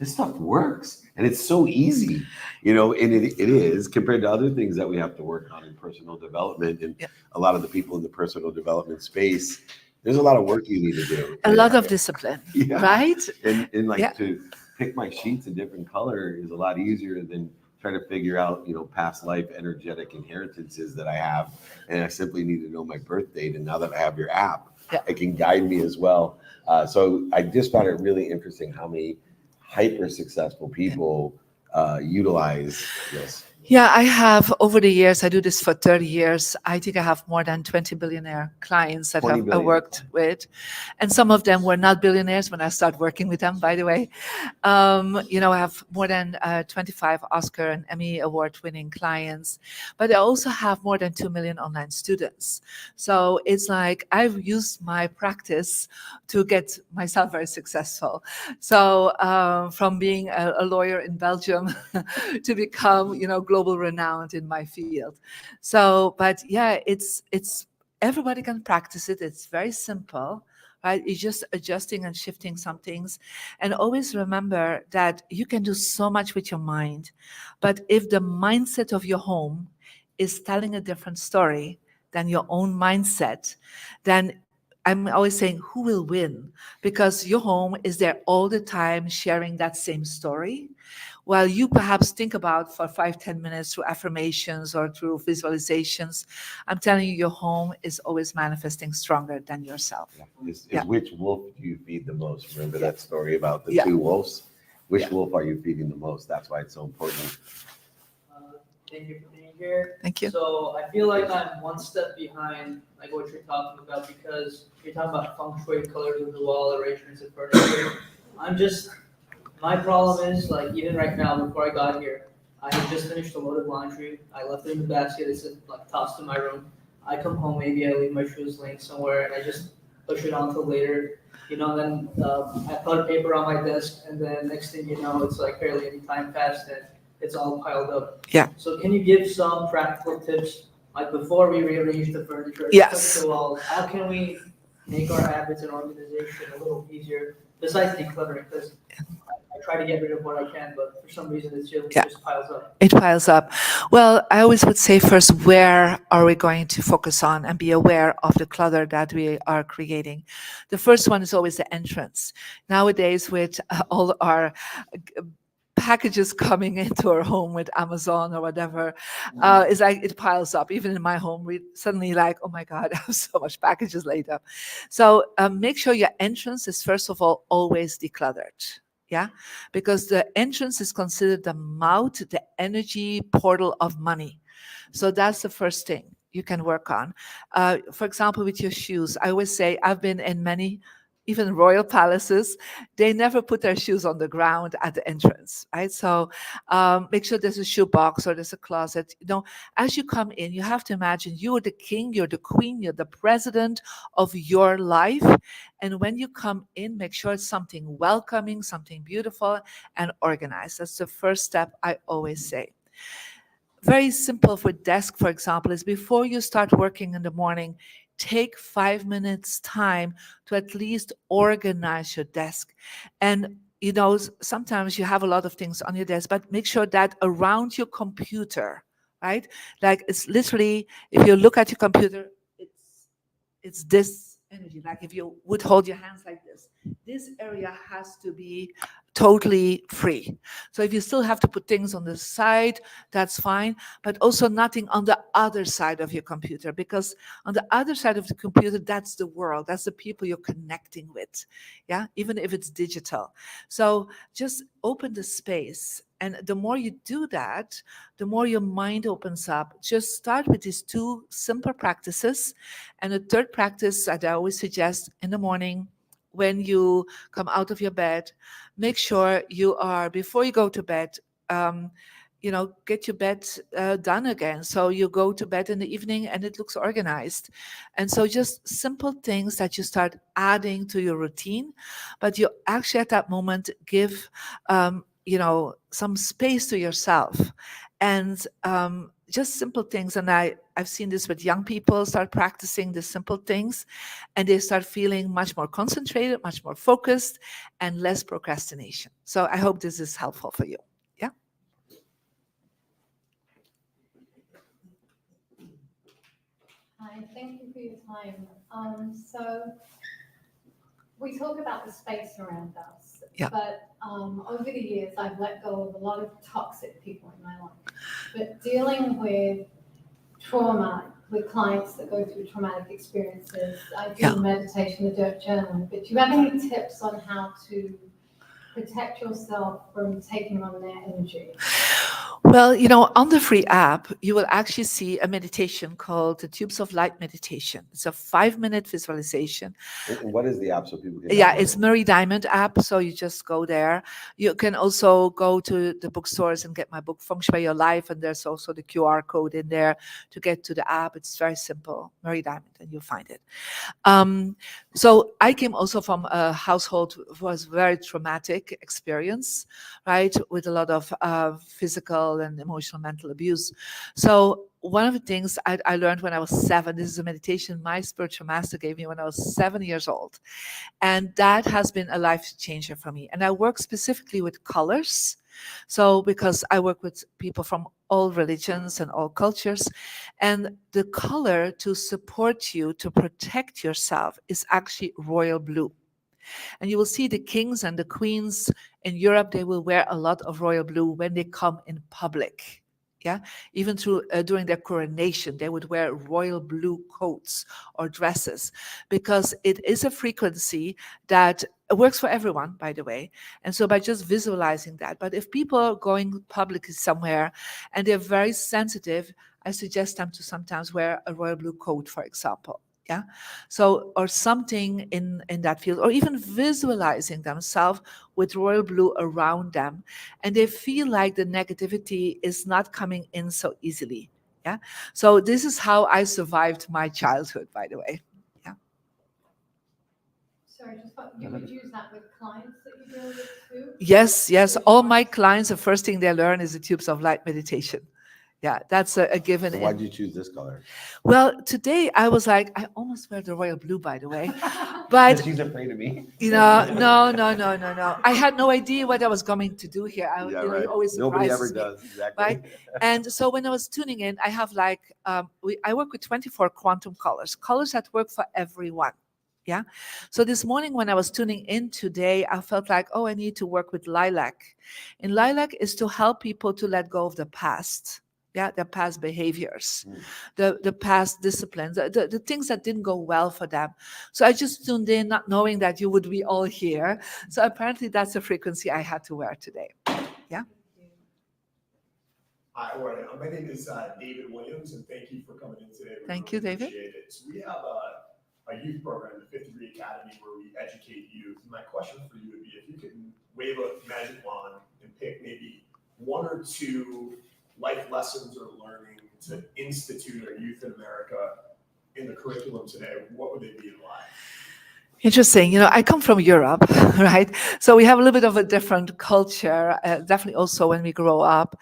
this stuff works and it's so easy, you know, and it is compared to other things that we have to work on in personal development. And a lot of the people in the personal development space, there's a lot of work you need to do.
A lot of discipline, right?
And like to pick my sheets a different color is a lot easier than trying to figure out, you know, past life energetic inheritances that I have. And I simply need to know my birth date. And now that I have your app, it can guide me as well. So I just found it really interesting how many hyper successful people utilize this.
Yeah, I have over the years, I do this for 30 years. I think I have more than 20 billionaire clients that I worked with. And some of them were not billionaires when I started working with them, by the way. You know, I have more than 25 Oscar and Emmy award winning clients, but I also have more than 2 million online students. So it's like I've used my practice to get myself very successful. So from being a lawyer in Belgium to become, you know, global renowned in my field. So, but yeah, it's everybody can practice it. It's very simple, right? It's just adjusting and shifting some things. And always remember that you can do so much with your mind. But if the mindset of your home is telling a different story than your own mindset, then I'm always saying, who will win? Because your home is there all the time sharing that same story. While you perhaps think about for 5-10 minutes through affirmations or through visualizations, I'm telling you, your home is always manifesting stronger than yourself.
Which wolf do you feed the most? Remember that story about the two wolves? Which wolf are you feeding the most? That's why it's so important.
Thank you for being here.
Thank you.
So I feel like I'm one step behind like what you're talking about, because you're talking about feng shui, colors of the wall, arrangements of furniture. My problem is, like, even right now, before I got here, I had just finished a load of laundry. I left it in the basket. It's like tossed in my room. I come home, maybe I leave my shoes laying somewhere, and I just push it on till later. You know, then I put paper on my desk, and then next thing you know, it's like barely any time passed, and it's all piled up.
Yeah.
So can you give some practical tips, like before we rearrange the furniture,
Yes.
the walls, how can we make our habits and organization a little easier, besides decluttering? Because I try to get rid of what I can, but for some reason it just piles up.
It piles up. Well, I always would say first, where are we going to focus on and be aware of the clutter that we are creating? The first one is always the entrance. Nowadays, with all our packages coming into our home with Amazon or whatever, it's like it piles up. Even in my home, we suddenly like, oh my God, I have so much packages laid up. So make sure your entrance is first of all always decluttered. Yeah, because the entrance is considered the mouth, the energy portal of money. So that's the first thing you can work on. For example, with your shoes, I always say I've been in many, even royal palaces, they never put their shoes on the ground at the entrance, right? So make sure there's a shoe box or there's a closet. You know, as you come in, you have to imagine you're the king, you're the queen, you're the president of your life. And when you come in, make sure it's something welcoming, something beautiful and organized. That's the first step I always say. Very simple for desk, for example, is before you start working in the morning, take 5 minutes time to at least organize your desk. And you know, sometimes you have a lot of things on your desk, but make sure that around your computer, right? Like it's literally, if you look at your computer, it's this energy. Like if you would hold your hands like this area has to be totally free. So if you still have to put things on the side, that's fine, but also nothing on the other side of your computer, because on the other side of the computer, that's the world, that's the people you're connecting with, yeah, even if it's digital. So just open the space. And the more you do that, the more your mind opens up. Just start with these 2 simple practices. And the third practice that I always suggest in the morning, when you come out of your bed, make sure you are, before you go to bed, you know, get your bed done again. So you go to bed in the evening and it looks organized. And so just simple things that you start adding to your routine, but you actually at that moment give, you know, some space to yourself and just simple things. And I've seen this with young people start practicing the simple things, and they start feeling much more concentrated, much more focused, and less procrastination. So I hope this is helpful for you. Yeah.
Hi, thank you for your time. So we talk about the space around us, but over the years, I've let go of a lot of toxic people in my life. But dealing with trauma, with clients that go through traumatic experiences, I do meditation, the dirt journaling. But do you have any tips on how to protect yourself from taking on their energy?
Well, on the free app, you will actually see a meditation called the Tubes of Light meditation. It's a 5-minute visualization.
And what is the app so people can?
Yeah, it's Murray Diamond app. So you just go there. You can also go to the bookstores and get my book, Feng Shui Your Life. And there's also the QR code in there to get to the app. It's very simple, Murray Diamond, and you'll find it. So I came also from a household was very traumatic experience, right? With a lot of physical and emotional mental abuse. So one of the things I learned when I was 7, this is a meditation my spiritual master gave me when I was 7 years old. And that has been a life changer for me. And I work specifically with colors. So because I work with people from all religions and all cultures, and the color to support you, to protect yourself, is actually royal blue. And you will see the kings and the queens in Europe, they will wear a lot of royal blue when they come in public. Yeah, even during their coronation, they would wear royal blue coats or dresses, because it is a frequency that works for everyone, by the way. And so by just visualizing that, but if people are going publicly somewhere and they're very sensitive, I suggest them to sometimes wear a royal blue coat, for example. Yeah. So, or something in that field, or even visualizing themselves with royal blue around them, and they feel like the negativity is not coming in so easily. Yeah. So this is how I survived my childhood, by the way. Yeah.
Sorry, you would use that with clients that you deal with too?
Yes. All my clients, the first thing they learn is the Tubes of Light meditation. Yeah, that's a given.
So why did you choose this color?
Well, today I was like, I almost wear the royal blue, by the way, but
she's afraid of me.
No. I had no idea what I was going to do here.
Right.
Always
Nobody ever
surprises me,
does, exactly.
right? And so when I was tuning in, I have I work with 24 quantum colors that work for everyone. Yeah. So this morning when I was tuning in today, I felt like, I need to work with lilac. And lilac is to help people to let go of the past. Yeah, their past behaviors, the past disciplines, the things that didn't go well for them. So I just tuned in, not knowing that you would be all here. So apparently that's the frequency I had to wear today. Yeah.
Hi, my name is David Williams, and thank you for coming in today.
Thank you, David.
Appreciate it. So we have a youth program, the Fifth Degree Academy, where we educate youth. My question for you would be, if you could wave a magic wand and pick maybe 1 or 2 life lessons or learning to institute our youth in America in the curriculum today, what would they be and why?
Interesting. I come from Europe, right? So we have a little bit of a different culture, definitely also when we grow up.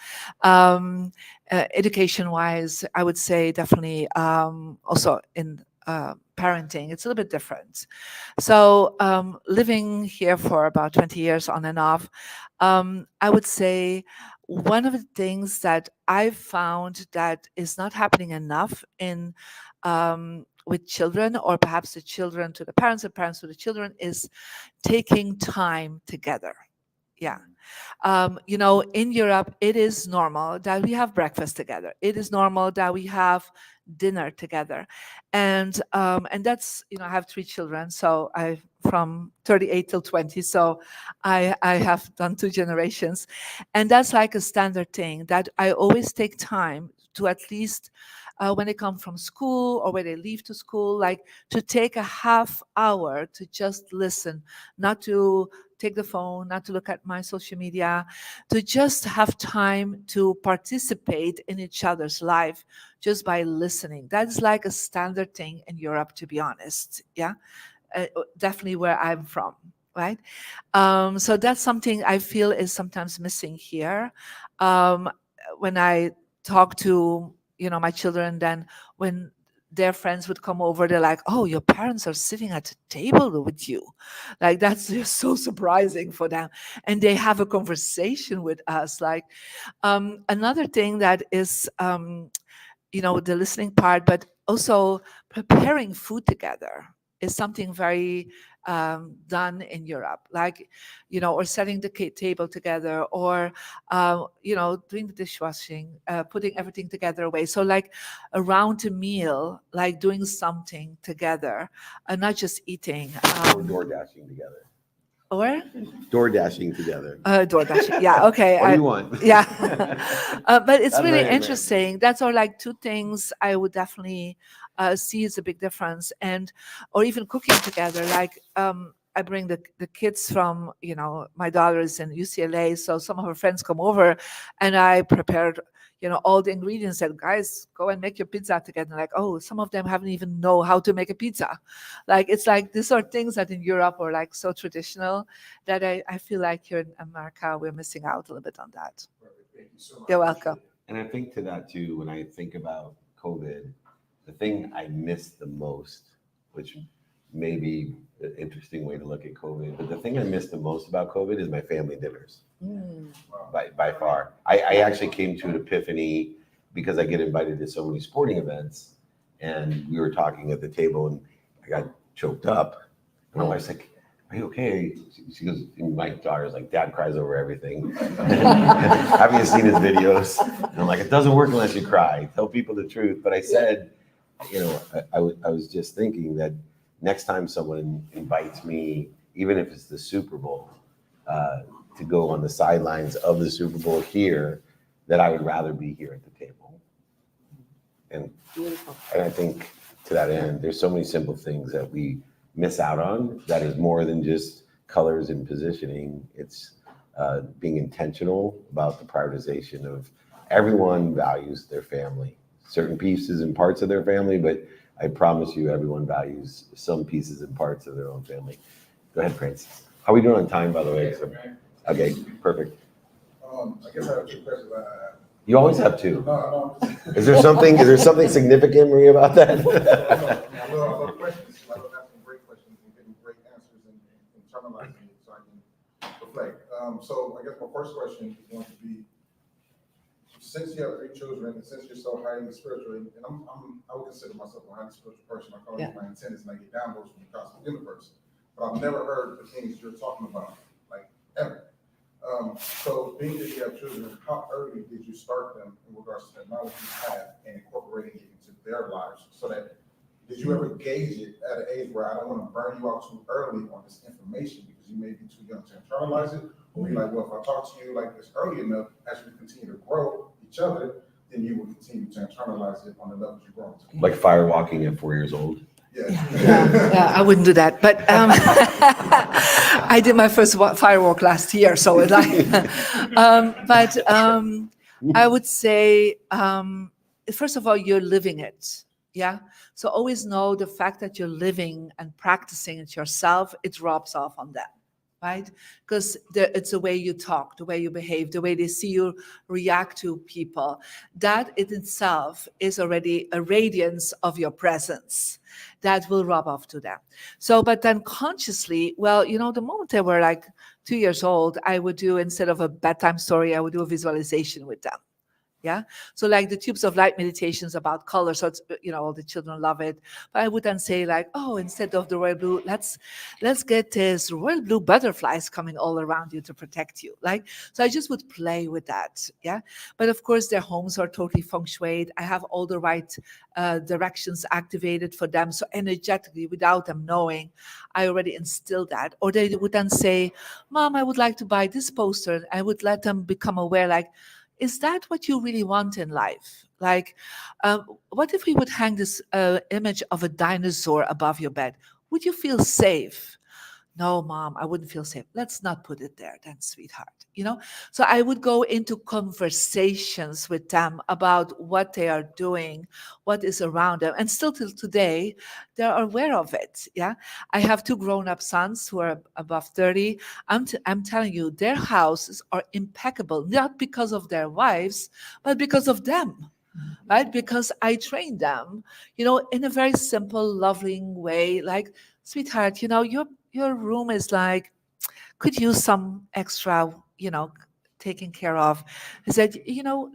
Education-wise, I would say definitely also in parenting, it's a little bit different. So living here for about 20 years on and off, I would say one of the things that I've found that is not happening enough in with children, or perhaps the children to the parents and parents to the children, is taking time together. Yeah. In Europe, it is normal that we have breakfast together. It is normal that we have dinner together. And that's, I have 3 children, so I from 38 till 20. So I have done 2 generations. And that's like a standard thing that I always take time to, at least when they come from school or when they leave to school, like to take a half hour to just listen, not to take the phone, not to look at my social media, to just have time to participate in each other's life just by listening. That's like a standard thing in Europe, to be honest. Yeah, definitely where I'm from, right? So that's something I feel is sometimes missing here. When I talk to my children, then when their friends would come over, they're like, oh, your parents are sitting at the table with you. Like, that's just so surprising for them. And they have a conversation with us. Like, another thing that is, the listening part, but also preparing food together is something very done in Europe, like, or setting the table together, or, doing the dishwashing, putting everything together away. So like around a meal, like doing something together, and not just eating.
Or door dashing together.
Or?
Door dashing together.
Door dashing. Yeah. Okay.
What do you want?
Yeah. But it's
That's
really
very
interesting. That's all like two things I would definitely see as a big difference, or even cooking together. Like, I bring the kids from, my daughter is in UCLA, so some of her friends come over, and I prepared, all the ingredients. And guys, go and make your pizza together. Like, oh, some of them haven't even know how to make a pizza. Like, it's like these are things that in Europe are like so traditional that I feel like here in America we're missing out a little bit on that.
Thank you so much.
You're welcome.
And I think to that too, when I think about COVID, the thing I miss the most, which may be an interesting way to look at COVID, but the thing I miss the most about COVID is my family dinners. By far. I actually came to an epiphany because I get invited to so many sporting events, and we were talking at the table and I got choked up. And my wife's like, are you okay? She goes, my daughter's like, Dad cries over everything. Have you seen his videos? And I'm like, it doesn't work unless you cry. Tell people the truth. But I said, I was just thinking that next time someone invites me, even if it's the Super Bowl, to go on the sidelines of the Super Bowl here, that I would rather be here at the table. And I think to that end, there's so many simple things that we miss out on that is more than just colors and positioning. It's being intentional about the prioritization of everyone values their family, certain pieces and parts of their family, but I promise you everyone values some pieces and parts of their own family. Go ahead, Prince. How are we doing on time, by the way? Okay, perfect.
I guess I have two questions.
You always have two.
No.
Is there something significant, Maria, about that?
I love questions. I love asking great questions and getting great answers and internalizing it so I can reflect. So I guess my first question is going to be, since you have 3 children and since you're so highly spiritual, and I would consider myself a highly spiritual person. I call it my antennas and I get downloads from the cosmic universe. But I've never heard the things you're talking about, like ever. So being that you have children, how early did you start them in regards to the knowledge you have and incorporating it into their lives? So that, did you ever gauge it at an age where I don't want to burn you out too early on this information because you may be too young to internalize it? Or you're like, well, if I talk to you like this early enough, as we continue to grow each other, then you will continue to internalize it on the levels you're growing to.
Like firewalking at 4 years old.
Yeah, I wouldn't do that. But I did my first firewalk last year, so it's like. I would say, first of all, you're living it. Yeah. So always know the fact that you're living and practicing it yourself, it rubs off on them. Right? Because it's the way you talk, the way you behave, the way they see you react to people. That in itself is already a radiance of your presence that will rub off to them. So, but then consciously, well, the moment they were like 2 years old, I would do, instead of a bedtime story, I would do a visualization with them. Yeah. So like the tubes of light meditations about color. So it's, all the children love it. But I would then say like, oh, instead of the royal blue, let's get this royal blue butterflies coming all around you to protect you. Like, so I just would play with that. Yeah. But of course their homes are totally feng shuied. I have all the right directions activated for them. So energetically, without them knowing, I already instilled that. Or they would then say, Mom, I would like to buy this poster. I would let them become aware, like, is that what you really want in life? Like, what if we would hang this image of a dinosaur above your bed? Would you feel safe? No, Mom, I wouldn't feel safe. Let's not put it there then, sweetheart. So I would go into conversations with them about what they are doing, what is around them. And still till today, they're aware of it. Yeah. I have 2 grown-up sons who are above 30. I'm telling you, their houses are impeccable, not because of their wives, but because of them. right? Because I trained them, in a very simple, loving way. Like, sweetheart, your room is like, could use some extra, taken care of. I said,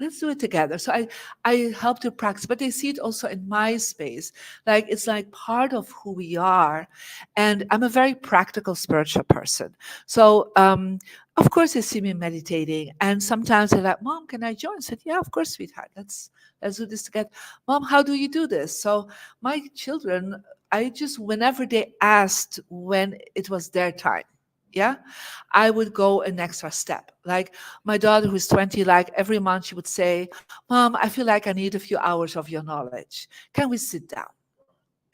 let's do it together. So I help to practice, but they see it also in my space. Like, it's like part of who we are. And I'm a very practical spiritual person. So, of course, they see me meditating. And sometimes they're like, Mom, can I join? I said, yeah, of course, sweetheart. Let's do this together. Mom, how do you do this? So my children, whenever they asked when it was their time, yeah, I would go an extra step. Like my daughter, who's 20, like every month she would say, Mom, I feel like I need a few hours of your knowledge. Can we sit down?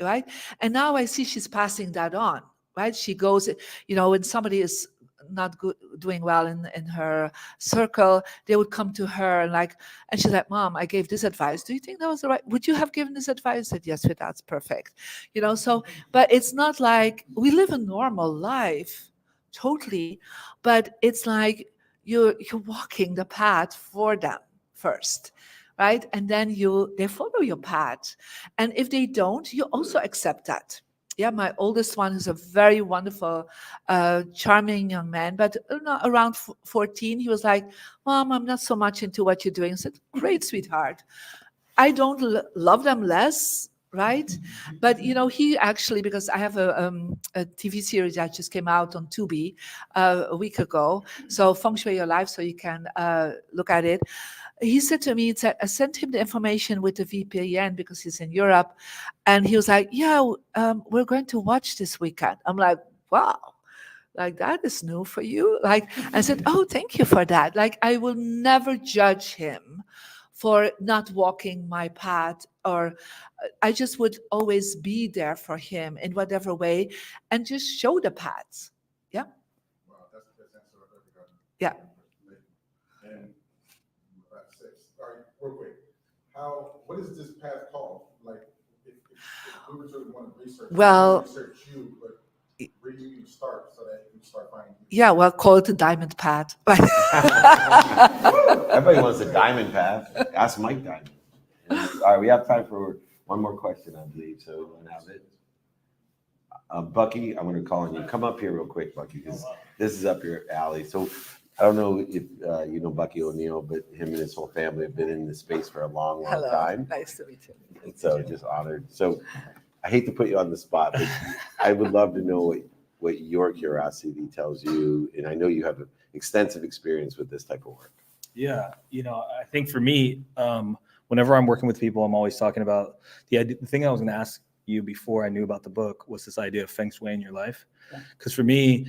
Right? And now I see she's passing that on, right? She goes, when somebody is not good, doing well in her circle, they would come to her and she's like, Mom, I gave this advice. Do you think that was the right? Would you have given this advice? I said, yes, that's perfect. So, but it's not like we live a normal life. Totally, but it's like you're walking the path for them first, right? And then they follow your path, and if they don't, you also accept that. Yeah, my oldest one is a very wonderful, charming young man, but around 14, he was like, Mom, I'm not so much into what you're doing. I said, great, sweetheart. I don't love them less, right? But he actually, because I have a TV series that just came out on Tubi a week ago, so Feng Shui Your Life, so you can look at it. He said to me, I sent him the information with the VPN because he's in Europe, and he was like, yeah, we're going to watch this weekend. I'm like, wow. Like, that is new for you. Like, I said, oh, thank you for that. Like, I will never judge him for not walking my path, or I just would always be there for him in whatever way and just show the path. Yeah.
Wow, that's the best answer I've ever gotten.
Yeah.
And about 6. All right, real quick. What is this path called? Like, if we were to want to research, research you, but where do you start so that you start finding you?
Yeah, well, call it the diamond path.
Everybody wants a diamond path. Ask Mike Diamond. All right, we have time for one more question, I believe. So we'll have it. Bucky, I'm going to call on you. Come up here real quick, Bucky, because this is up your alley. So I don't know if you know Bucky O'Neill, but him and his whole family have been in this space for a long, long time.
Nice to meet you.
And so just honored. So I hate to put you on the spot, but I would love to know what your curiosity tells you. And I know you have extensive experience with this type of work.
Yeah. I think for me, whenever I'm working with people, I'm always talking about the thing I was going to ask you before I knew about the book was this idea of feng shui in your life. Because for me,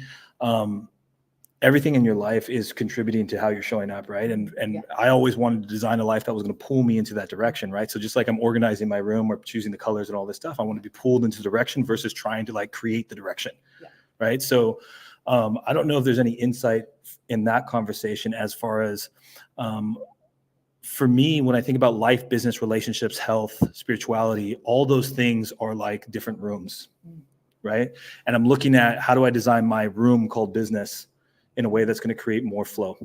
everything in your life is contributing to how you're showing up, right? And I always wanted to design a life that was going to pull me into that direction, right? So just like I'm organizing my room or choosing the colors and all this stuff, I want to be pulled into direction versus trying to create the direction, right? So I don't know if there's any insight in that conversation as far as, for me, when I think about life, business, relationships, health, spirituality, all those things are like different rooms, right? And I'm looking at how do I design my room called business in a way that's going to create more flow,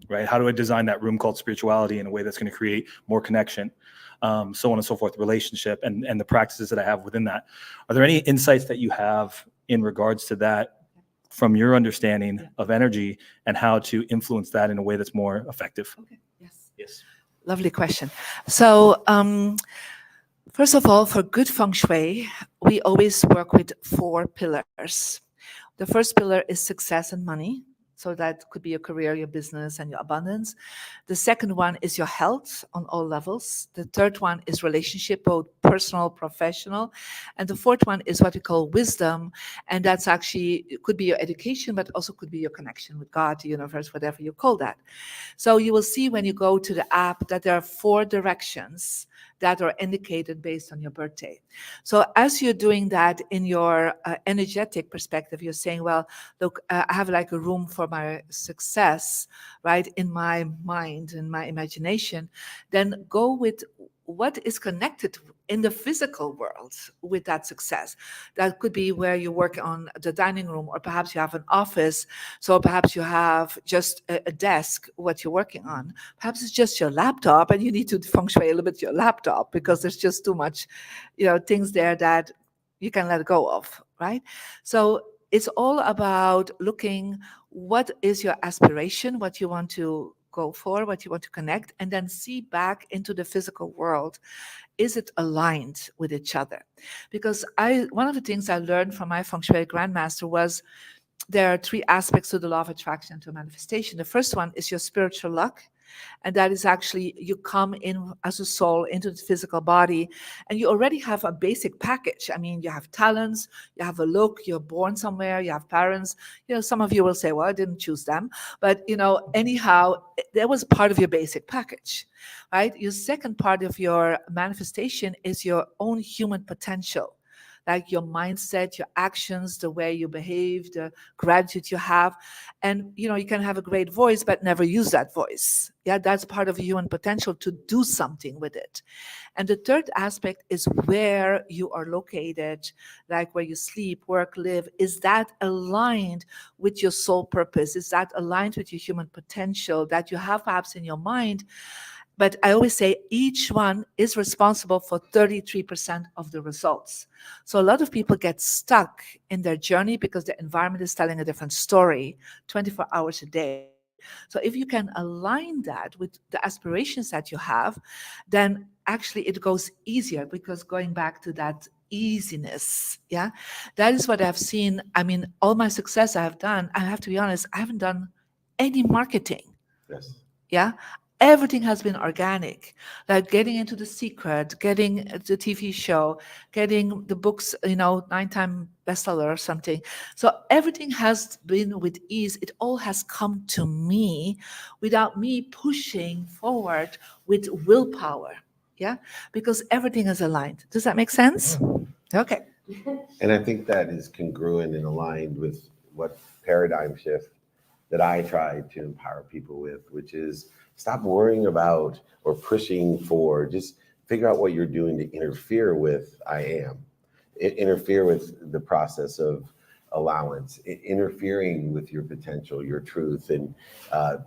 right? How do I design that room called spirituality in a way that's going to create more connection, so on and so forth, relationship and the practices that I have within that. Are there any insights that you have in regards to that from your understanding of energy and how to influence that in a way that's more effective?
Okay. Yes.
Yes.
Lovely question. So, first of all, for good feng shui, we always work with 4 pillars. The first pillar is success and money. So that could be your career, your business, and your abundance. The second one is your health on all levels. The third one is relationship, both personal, professional. And the fourth one is what we call wisdom. And that's actually, it could be your education, but also could be your connection with God, the universe, whatever you call that. So you will see when you go to the app that there are 4 directions that are indicated based on your birthday. So as you're doing that in your energetic perspective, you're saying, well, look, I have like a room for my success, right, in my mind, in my imagination, then go with what is connected in the physical world with that success. That could be where you work on the dining room, or perhaps you have an office. So perhaps you have just a desk, what you're working on. Perhaps it's just your laptop and you need to feng shui a little bit your laptop because there's just too much, things there that you can let go of, right? So it's all about looking, what is your aspiration, what you want to go for, what you want to connect, and then see back into the physical world. Is it aligned with each other? Because one of the things I learned from my feng shui grandmaster was there are 3 aspects to the law of attraction, to manifestation. The first one is your spiritual luck. And that is actually, you come in as a soul into the physical body, and you already have a basic package. I mean, you have talents, you have a look, you're born somewhere, you have parents. Some of you will say, well, I didn't choose them. But, anyhow, that was part of your basic package, right? Your second part of your manifestation is your own human potential. Like your mindset, your actions, the way you behave, the gratitude you have. And, you can have a great voice, but never use that voice. Yeah, that's part of human potential to do something with it. And the third aspect is where you are located, like where you sleep, work, live. Is that aligned with your soul purpose? Is that aligned with your human potential that you have perhaps in your mind? But I always say each one is responsible for 33% of the results. So a lot of people get stuck in their journey because the environment is telling a different story 24 hours a day. So if you can align that with the aspirations that you have, then actually it goes easier, because going back to that easiness, yeah, that is what I've seen. I mean, all my success I have done, I have to be honest, I haven't done any marketing.
Yes.
Yeah. Everything has been organic, like getting into The Secret, getting the TV show, getting the books, 9-time bestseller or something. So everything has been with ease. It all has come to me without me pushing forward with willpower. Yeah, because everything is aligned. Does that make sense? Okay.
And I think that is congruent and aligned with what paradigm shift that I try to empower people with, which is stop worrying about or pushing for, just figure out what you're doing to interfere with I am. Interfere with the process of allowance, interfering with your potential, your truth. And, I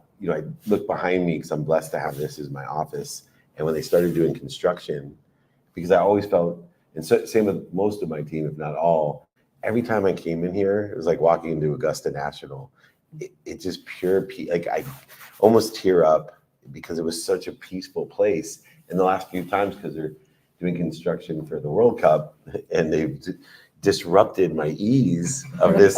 look behind me because I'm blessed to have this as my office. And when they started doing construction, because I always felt, and so, same with most of my team, if not all, every time I came in here, it was like walking into Augusta National. It's just pure peace. Like I almost tear up because it was such a peaceful place. And the last few times, because they're doing construction for the World Cup, and they've disrupted my ease of this,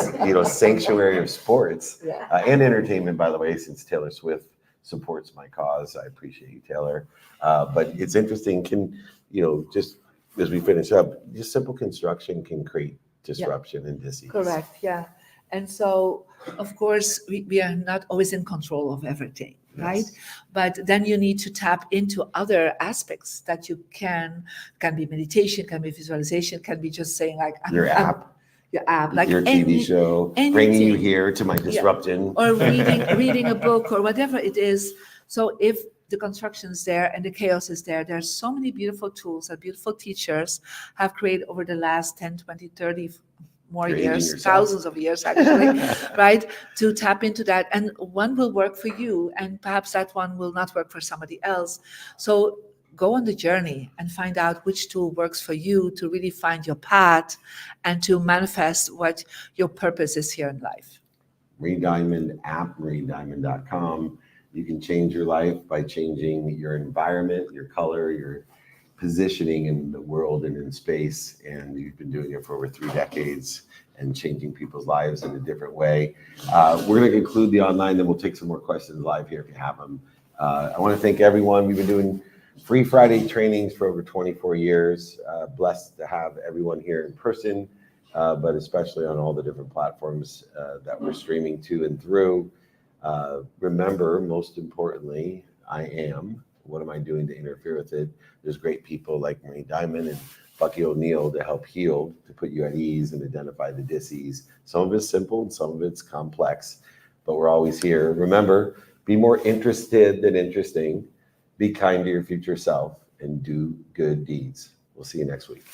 sanctuary of sports and entertainment, by the way, since Taylor Swift supports my cause. I appreciate you, Taylor. But it's interesting, just as we finish up, just simple construction can create disruption and dis-ease.
Correct, yeah. And so, of course, we are not always in control of everything, right? But then you need to tap into other aspects that you can be meditation, can be visualization, can be just saying like,
your app,
like
your TV show, bringing you here to my disruption.
Or reading a book or whatever it is. So if the construction is there and the chaos is there, there's so many beautiful tools that beautiful teachers have created over the last 10, 20, 30 more years, thousands of years actually, right? To tap into that. And one will work for you, and perhaps that one will not work for somebody else. So go on the journey and find out which tool works for you to really find your path and to manifest what your purpose is here in life.
Marie Diamond app, mariediamond.com. You can change your life by changing your environment, your color, your positioning in the world and in space. And you've been doing it for over 3 decades and changing people's lives in a different way. We're going to conclude the online, then we'll take some more questions live here if you have them. I want to thank everyone. We've been doing free Friday trainings for over 24 years. Blessed to have everyone here in person, but especially on all the different platforms that we're streaming to and through. Remember, most importantly, I am. What am I doing to interfere with it? There's great people like Marie Diamond and Bucky O'Neill to help heal, to put you at ease and identify the dis-ease. Some of it's simple and some of it's complex, but we're always here. Remember, be more interested than interesting. Be kind to your future self and do good deeds. We'll see you next week.